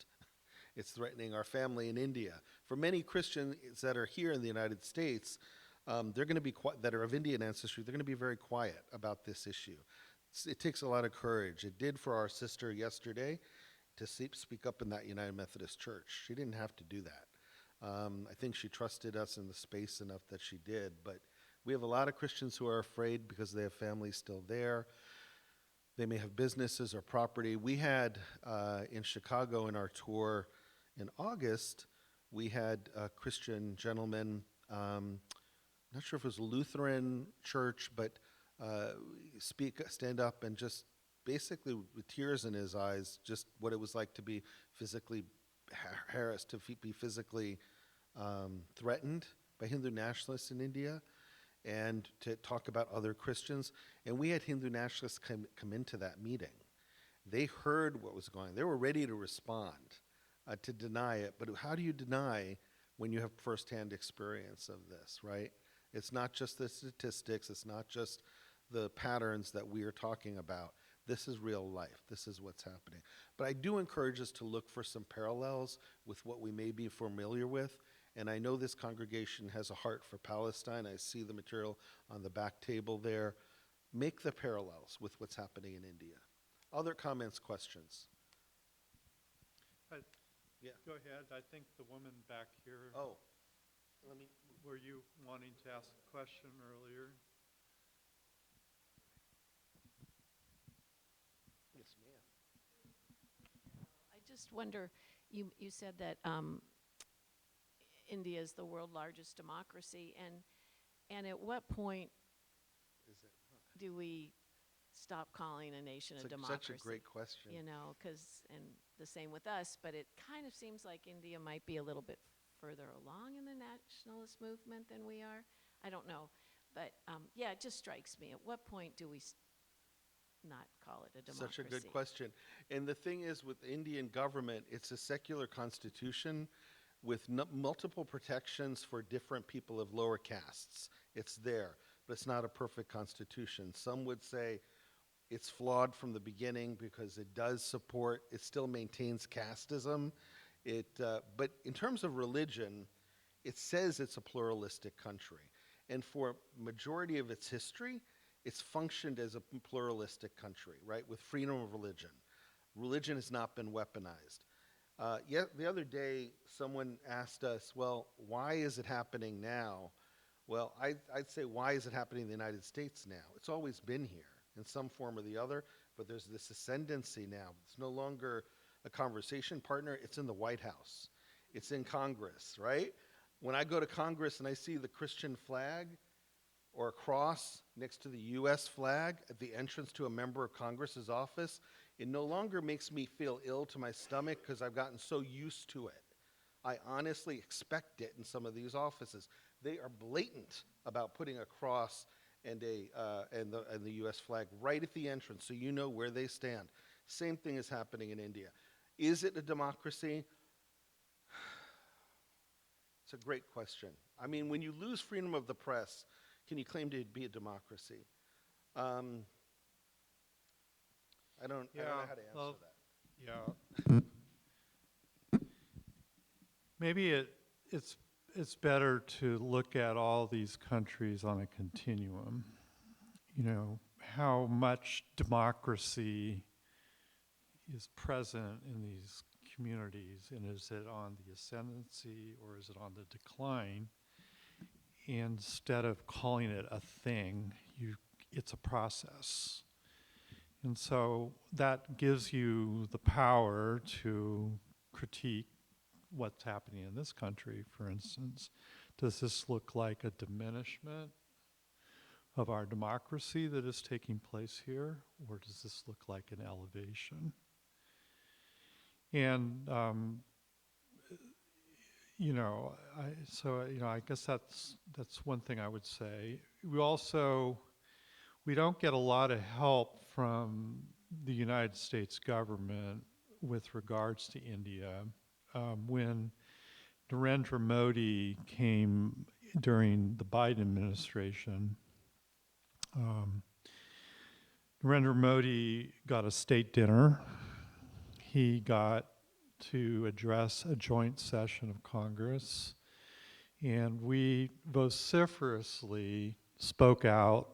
It's threatening our family in India. For many Christians that are here in the United States, they're going to be that are of Indian ancestry. They're going to be very quiet about this issue. It takes a lot of courage. It did for our sister yesterday to speak up in that United Methodist Church. She didn't have to do that. I think she trusted us in the space enough that she did. But we have a lot of Christians who are afraid because they have families still there. They may have businesses or property. We had in Chicago in our tour in August, we had a Christian gentleman, not sure if it was a Lutheran church, but stand up and just basically with tears in his eyes, just what it was like to be physically harassed, to be physically threatened by Hindu nationalists in India, and to talk about other Christians. And we had Hindu nationalists come into that meeting. They heard what was going on. They were ready to respond, to deny it. But how do you deny when you have firsthand experience of this, right? It's not just the statistics. It's not just the patterns that we are talking about. This is real life. This is what's happening. But I do encourage us to look for some parallels with what we may be familiar with. And I know this congregation has a heart for Palestine. I see the material on the back table there. Make the parallels with what's happening in India. Other comments, questions? Yeah. Go ahead. I think the woman back here. Oh, Were you wanting to ask a question earlier? yes, ma'am. I just wonder, you said that India is the world's largest democracy, and at what point Is it? do we stop calling a nation a democracy? Such a great question. You know, and the same with us, but it kind of seems like India might be a little bit further along in the nationalist movement than we are. I don't know, but yeah, it just strikes me. At what point do we not call it a democracy? Such a good question. And the thing is, with the Indian government, it's a secular constitution with multiple protections for different people of lower castes. It's there, but it's not a perfect constitution. Some would say it's flawed from the beginning because it does support, it still maintains casteism. But in terms of religion, it says it's a pluralistic country. And for majority of its history, it's functioned as a pluralistic country, right, with freedom of religion. Religion has not been weaponized. Yet the other day, someone asked us, well, why is it happening now? Well, I'd say, why is it happening in the United States now? It's always been here in some form or the other, but there's this ascendancy now. It's no longer a conversation partner, it's in the White House. It's in Congress, right? When I go to Congress and I see the Christian flag or a cross next to the US flag at the entrance to a member of Congress's office, it no longer makes me feel ill to my stomach because I've gotten so used to it. I honestly expect it in some of these offices. They are blatant about putting a cross and the U.S. flag right at the entrance, so you know where they stand. Same thing is happening in India. Is it a democracy? It's a great question. I mean, when you lose freedom of the press, can you claim to be a democracy? I don't know how to answer well, that. Yeah. Maybe it's better to look at all these countries on a continuum. You know, how much democracy is present in these communities, and is it on the ascendancy or is it on the decline? Instead of calling it a thing, it's a process. And so that gives you the power to critique what's happening in this country, for instance. Does this look like a diminishment of our democracy that is taking place here, or does this look like an elevation? And I guess that's one thing I would say. We don't get a lot of help from the United States government with regards to India. When Narendra Modi came during the Biden administration, Narendra Modi got a state dinner. He got to address a joint session of Congress, and we vociferously spoke out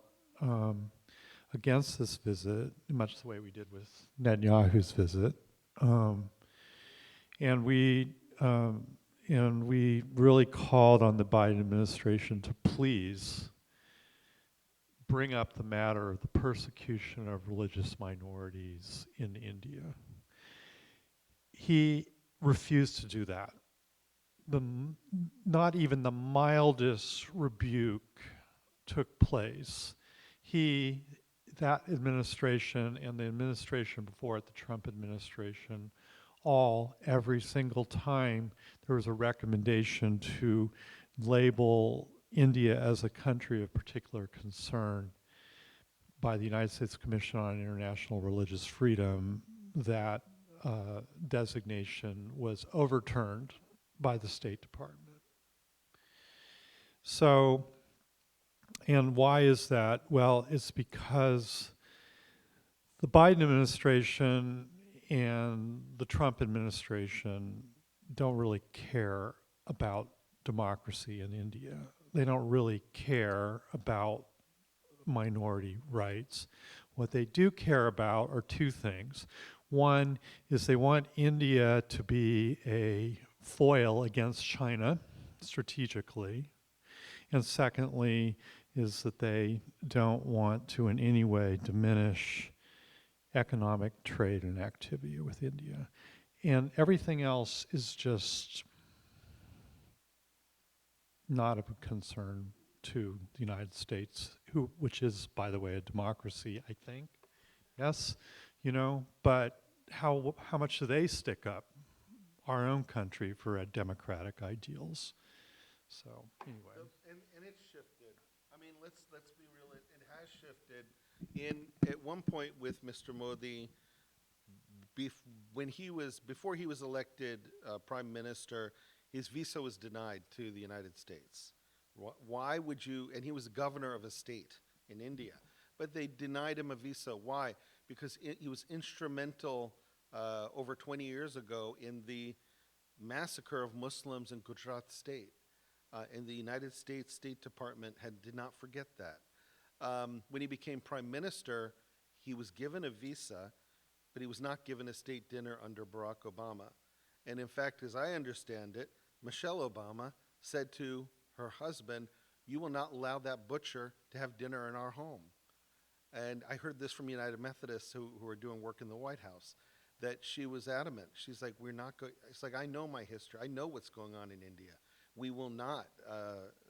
against this visit, much the way we did with Netanyahu's visit. And we really called on the Biden administration to please bring up the matter of the persecution of religious minorities in India. He refused to do that. Not even the mildest rebuke took place. That administration and the administration before it, the Trump administration, every single time there was a recommendation to label India as a country of particular concern by the United States Commission on International Religious Freedom, that designation was overturned by the State Department. So, and why is that? Well, it's because the Biden administration and the Trump administration don't really care about democracy in India. They don't really care about minority rights. What they do care about are two things. One is they want India to be a foil against China strategically. And secondly is that they don't want to in any way diminish economic trade and activity with India. And everything else is just not of concern to the United States, which is, by the way, a democracy, I think. Yes, but how much do they stick up our own country for democratic ideals? So anyway. And it's shifted. I mean, let's be real. It has shifted. At one point with Mr. Modi, before he was elected prime minister, his visa was denied to the United States. Why would you, and he was governor of a state in India, but they denied him a visa. Why? Because he was instrumental over 20 years ago in the massacre of Muslims in Gujarat state. And the United States State Department did not forget that. When he became prime minister, he was given a visa, but he was not given a state dinner under Barack Obama. And in fact, as I understand it, Michelle Obama said to her husband, "You will not allow that butcher to have dinner in our home." And I heard this from United Methodists who are doing work in the White House, that she was adamant. She's like, we're not going, it's like, I know my history. I know what's going on in India. We will not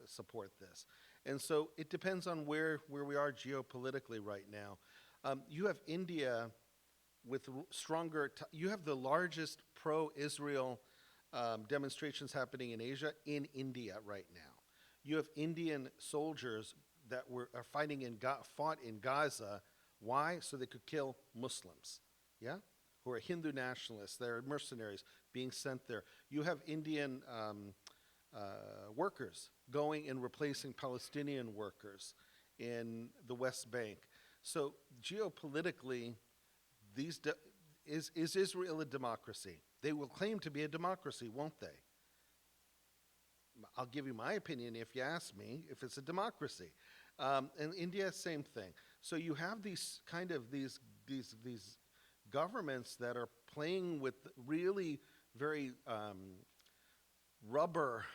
support this. And so it depends on where we are geopolitically right now. You have India with stronger, you have the largest pro-Israel demonstrations happening in Asia in India right now. You have Indian soldiers that are fought in Gaza. Why? So they could kill Muslims, yeah? Who are Hindu nationalists. They're mercenaries being sent there. You have Indian workers going and replacing Palestinian workers in the West Bank. So geopolitically, is Israel a democracy? They will claim to be a democracy, won't they? I'll give you my opinion if you ask me if it's a democracy. And India, same thing. So you have these kind of these governments that are playing with really very rubber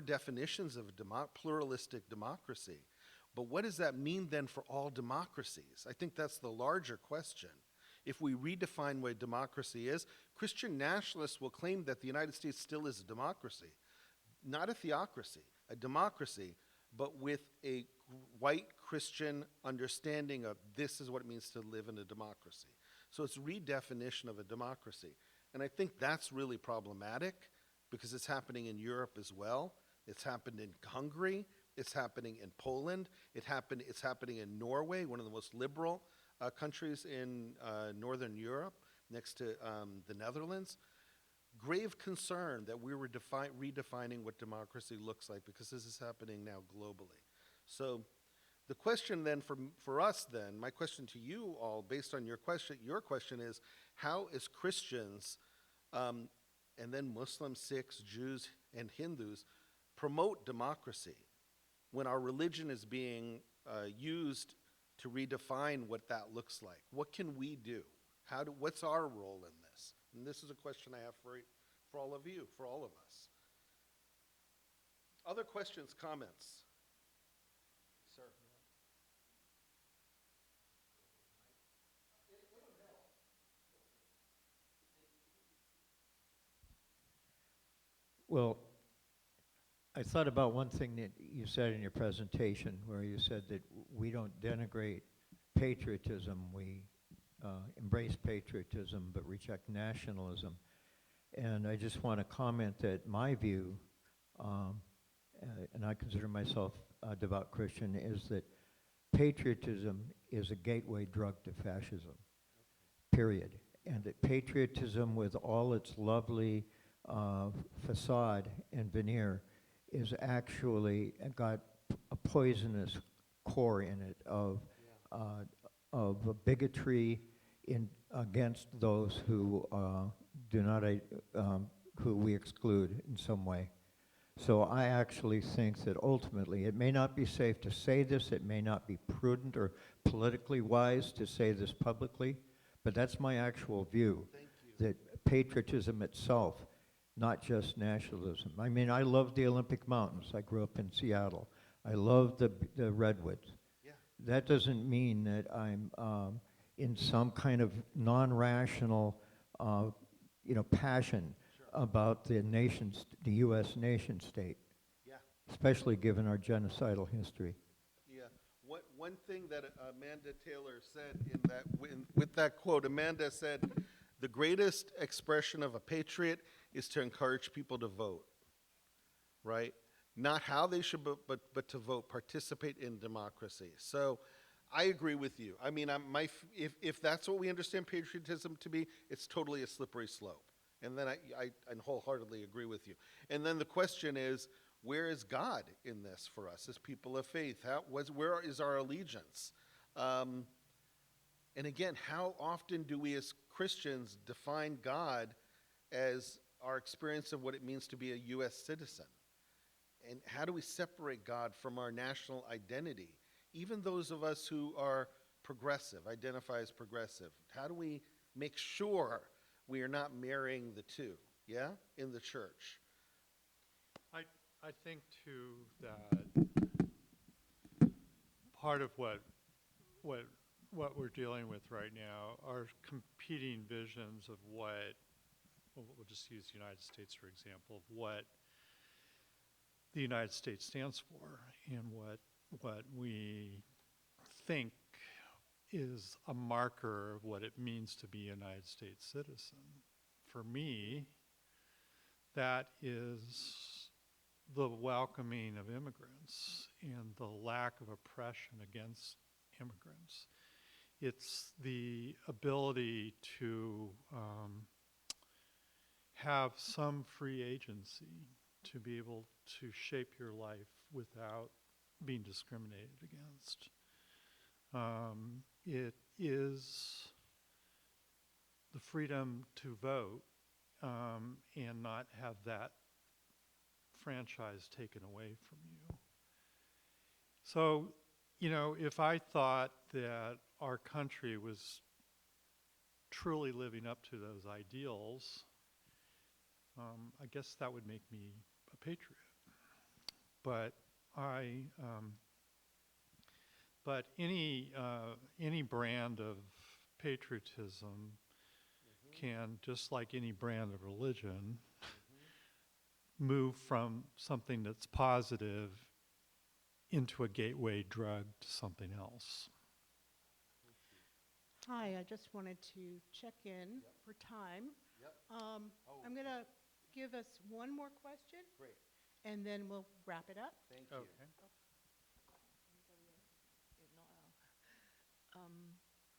definitions of pluralistic democracy. But what does that mean then for all democracies? I think that's the larger question. If we redefine what democracy is, Christian nationalists will claim that the United States still is a democracy. Not a theocracy, a democracy, but with a white Christian understanding of this is what it means to live in a democracy. So it's redefinition of a democracy. And I think that's really problematic because it's happening in Europe as well. It's happened in Hungary. It's happening in Poland. It's happening in Norway, one of the most liberal countries in Northern Europe, next to the Netherlands. Grave concern that we were redefining what democracy looks like because this is happening now globally. So the question then for us then, my question to you all based on your question is, how as Christians and then Muslims, Sikhs, Jews, and Hindus promote democracy when our religion is being used to redefine what that looks like? What can we do? What's our role in this? And this is a question I have for all of you, for all of us. Other questions, comments? Sir. Well, I thought about one thing that you said in your presentation, where you said that we don't denigrate patriotism, we embrace patriotism but reject nationalism. And I just want to comment that my view, and I consider myself a devout Christian, is that patriotism is a gateway drug to fascism, period. And that patriotism, with all its lovely facade and veneer, is actually got a poisonous core in it of bigotry against those who do not who we exclude in some way. So I actually think that ultimately it may not be safe to say this, it may not be prudent or politically wise to say this publicly, but that's my actual view. Thank you. That patriotism itself, not just nationalism. I mean, I love the Olympic Mountains. I grew up in Seattle. I love the redwoods. Yeah. That doesn't mean that I'm in some kind of non-rational, passion about the U.S. nation state. Yeah. Especially given our genocidal history. Yeah. One thing that Amanda Taylor said with that quote, Amanda said, the greatest expression of a patriot is to encourage people to vote, right? Not how they should vote, but to vote, participate in democracy. So I agree with you. I mean, if that's what we understand patriotism to be, it's totally a slippery slope. And then I wholeheartedly agree with you. And then the question is, where is God in this for us as people of faith? Where is our allegiance? Um, and again, how often do we as Christians define God as our experience of what it means to be a U.S. citizen? And how do we separate God from our national identity? Even those of us who are progressive, identify as progressive, how do we make sure we are not marrying the two, yeah, in the church? I think too that part of what we're dealing with right now are competing visions of what, well, we'll just use the United States for example, of what the United States stands for and what we think is a marker of what it means to be a United States citizen. For me, that is the welcoming of immigrants and the lack of oppression against immigrants. It's the ability to have some free agency to be able to shape your life without being discriminated against. It is the freedom to vote and not have that franchise taken away from you. So, if I thought that our country was truly living up to those ideals, I guess that would make me a patriot. But but any brand of patriotism can, just like any brand of religion, move from something that's positive into a gateway drug to something else. Hi, I just wanted to check in for time. Yep. I'm going to give us one more question, Great. and then we'll wrap it up. Thank you. Okay.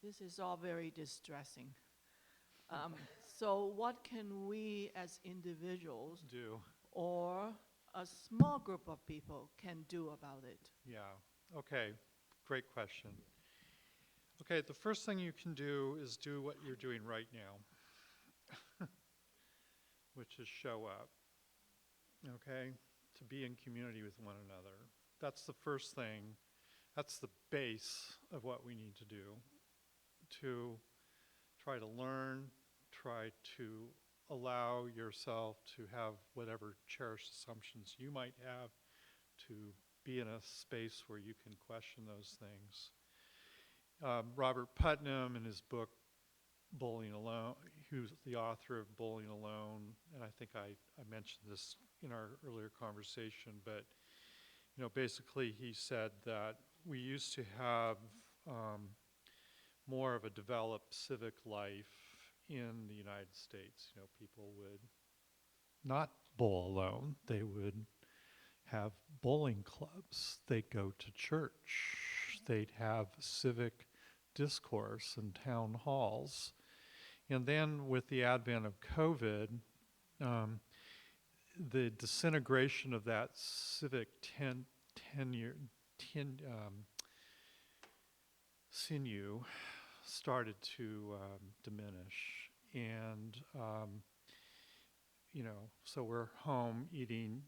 This is all very distressing. So what can we as individuals Do. or a small group of people can do about it? Yeah. Okay. Great question. Okay, the first thing you can do is do what you're doing right now, which is show up. Okay? To be in community with one another. That's the first thing. That's the base of what we need to do. To try to learn, try to allow yourself to have whatever cherished assumptions you might have, to be in a space where you can question those things. Robert Putnam, in his book Bowling Alone, who's the author of Bowling Alone, and I think I mentioned this in our earlier conversation, but basically he said that we used to have more of a developed civic life in the United States. People would not bowl alone. They would have bowling clubs. They'd go to church. They'd have civic discourse and town halls. And then with the advent of COVID, the disintegration of that civic sinew started to diminish. And, so we're home eating,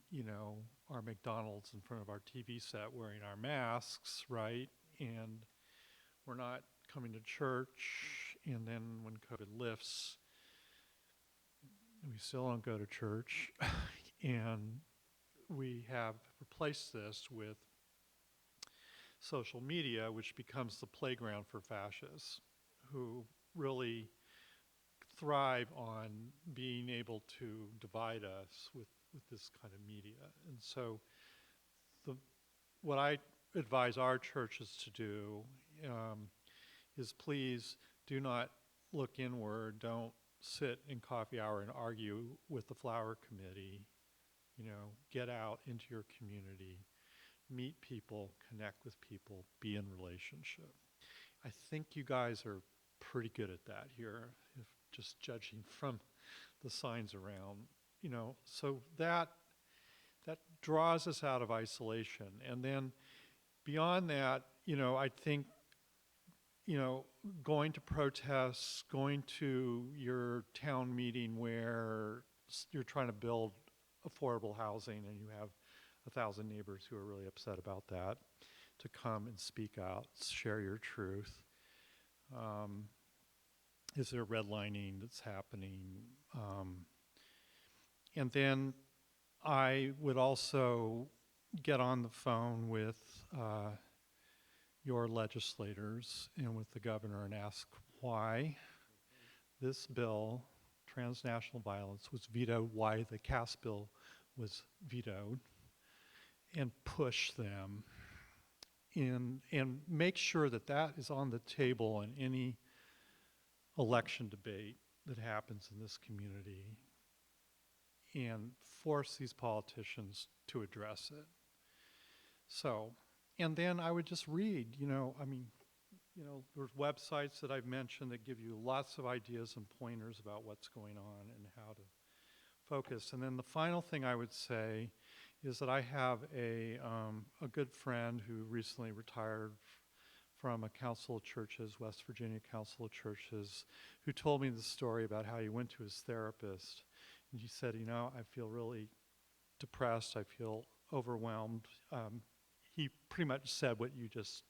our McDonald's in front of our TV set, wearing our masks, right? And we're not coming to church. And then when COVID lifts, we still don't go to church. And we have replaced this with social media, which becomes the playground for fascists who really thrive on being able to divide us with this kind of media. And so what I advise our churches to do is please do not look inward. Don't sit in coffee hour and argue with the flower committee. Get out into your community, meet people, connect with people, be in relationship. I think you guys are pretty good at that here, if just judging from the signs around, so that draws us out of isolation. And then beyond that, I think, going to protests, going to your town meeting where you're trying to build affordable housing and you have 1,000 neighbors who are really upset about that, to come and speak out, share your truth. Is there redlining that's happening? And then I would also get on the phone with your legislators and with the governor and ask why this bill, transnational violence, was vetoed, why the Cass bill was vetoed, and push them in and make sure that that is on the table in any election debate that happens in this community, and force these politicians to address it. So, and then I would just read, there's websites that I've mentioned that give you lots of ideas and pointers about what's going on and how to focus. And then the final thing I would say is that I have a good friend who recently retired from a council of churches, West Virginia Council of Churches, who told me the story about how he went to his therapist. And he said, I feel really depressed, I feel overwhelmed. He pretty much said what you just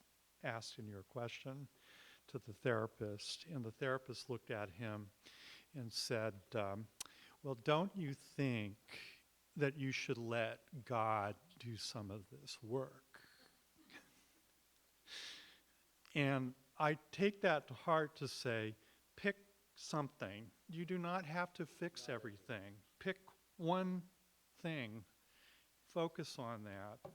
asked in your question to the therapist. And the therapist looked at him and said, well, don't you think that you should let God do some of this work? And I take that to heart to say, pick something. You do not have to fix everything. Pick one thing, focus on that,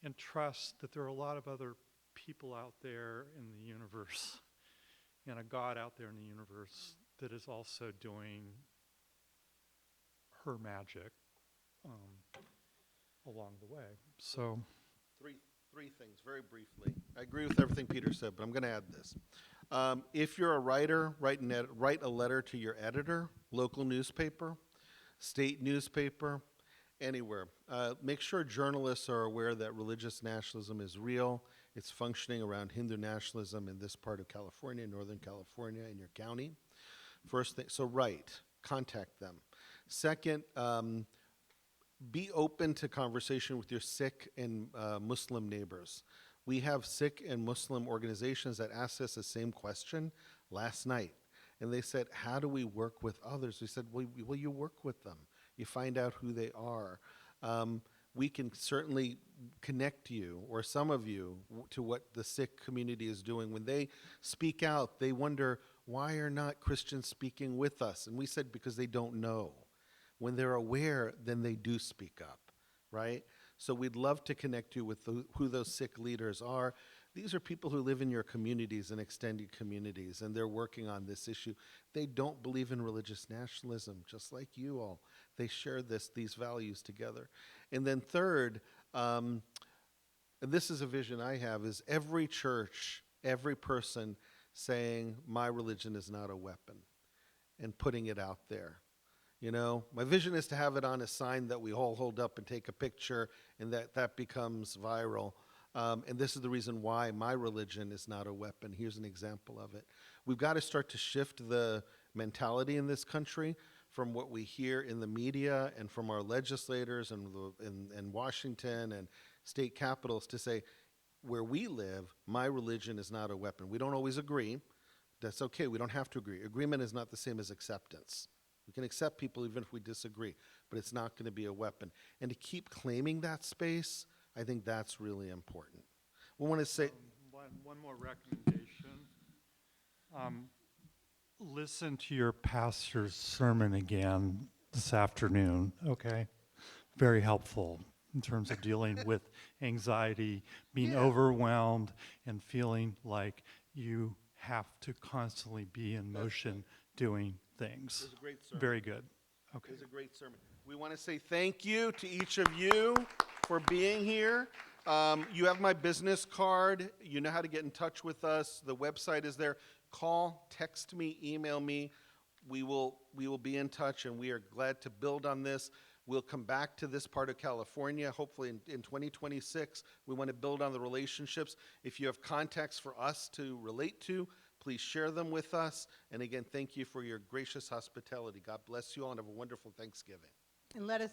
and trust that there are a lot of other people out there in the universe and a God out there in the universe that is also doing her magic along the way. So Three things, very briefly. I agree with everything Peter said, but I'm going to add this. If you're a writer, write a letter to your editor, local newspaper, state newspaper, anywhere. Make sure journalists are aware that religious nationalism is real. It's functioning around Hindu nationalism in this part of California, Northern California, in your county. First thing, so write, contact them. Second, be open to conversation with your Sikh and Muslim neighbors. We have Sikh and Muslim organizations that asked us the same question last night. And they said, how do we work with others? We said, well, you work with them. You find out who they are. We can certainly connect you, or some of you, to what the Sikh community is doing. When they speak out, they wonder, why are not Christians speaking with us? And we said, because they don't know. When they're aware, then they do speak up, right? So we'd love to connect you with who those Sikh leaders are. These are people who live in your communities and extended communities, and they're working on this issue. They don't believe in religious nationalism, just like you all. They share these values together. And then third, and this is a vision I have, is every church, every person saying, my religion is not a weapon, and putting it out there. My vision is to have it on a sign that we all hold up and take a picture, and that becomes viral. And this is the reason why my religion is not a weapon. Here's an example of it. We've got to start to shift the mentality in this country from what we hear in the media and from our legislators in Washington and state capitals to say, where we live, my religion is not a weapon. We don't always agree. That's okay. We don't have to agree. Agreement is not the same as acceptance. We can accept people even if we disagree, but it's not going to be a weapon. And to keep claiming that space, I think that's really important. We want to say... one more recommendation. Listen to your pastor's sermon again this afternoon, okay? Very helpful in terms of dealing with anxiety, being overwhelmed, and feeling like you have to constantly be in motion doing things. It was a great sermon. Very good. Okay. It was a great sermon. We want to say thank you to each of you for being here. You have my business card. You know how to get in touch with us. The website is there. Call, text me, email me. we will be in touch, and we are glad to build on this. We'll come back to this part of California, hopefully in 2026. We want to build on the relationships. If you have contacts for us to relate to, please share them with us. And again, thank you for your gracious hospitality. God bless you all, and have a wonderful Thanksgiving. And let us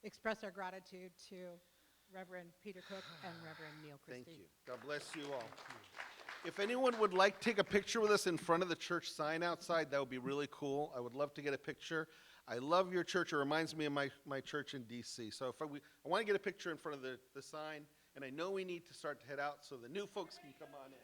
express our gratitude to Reverend Peter Cook and Reverend Neil Christie. Thank you. God bless you all. If anyone would like to take a picture with us in front of the church sign outside, that would be really cool. I would love to get a picture. I love your church. It reminds me of my church in D.C. So if I want to get a picture in front of the sign, and I know we need to start to head out so the new folks can come on in.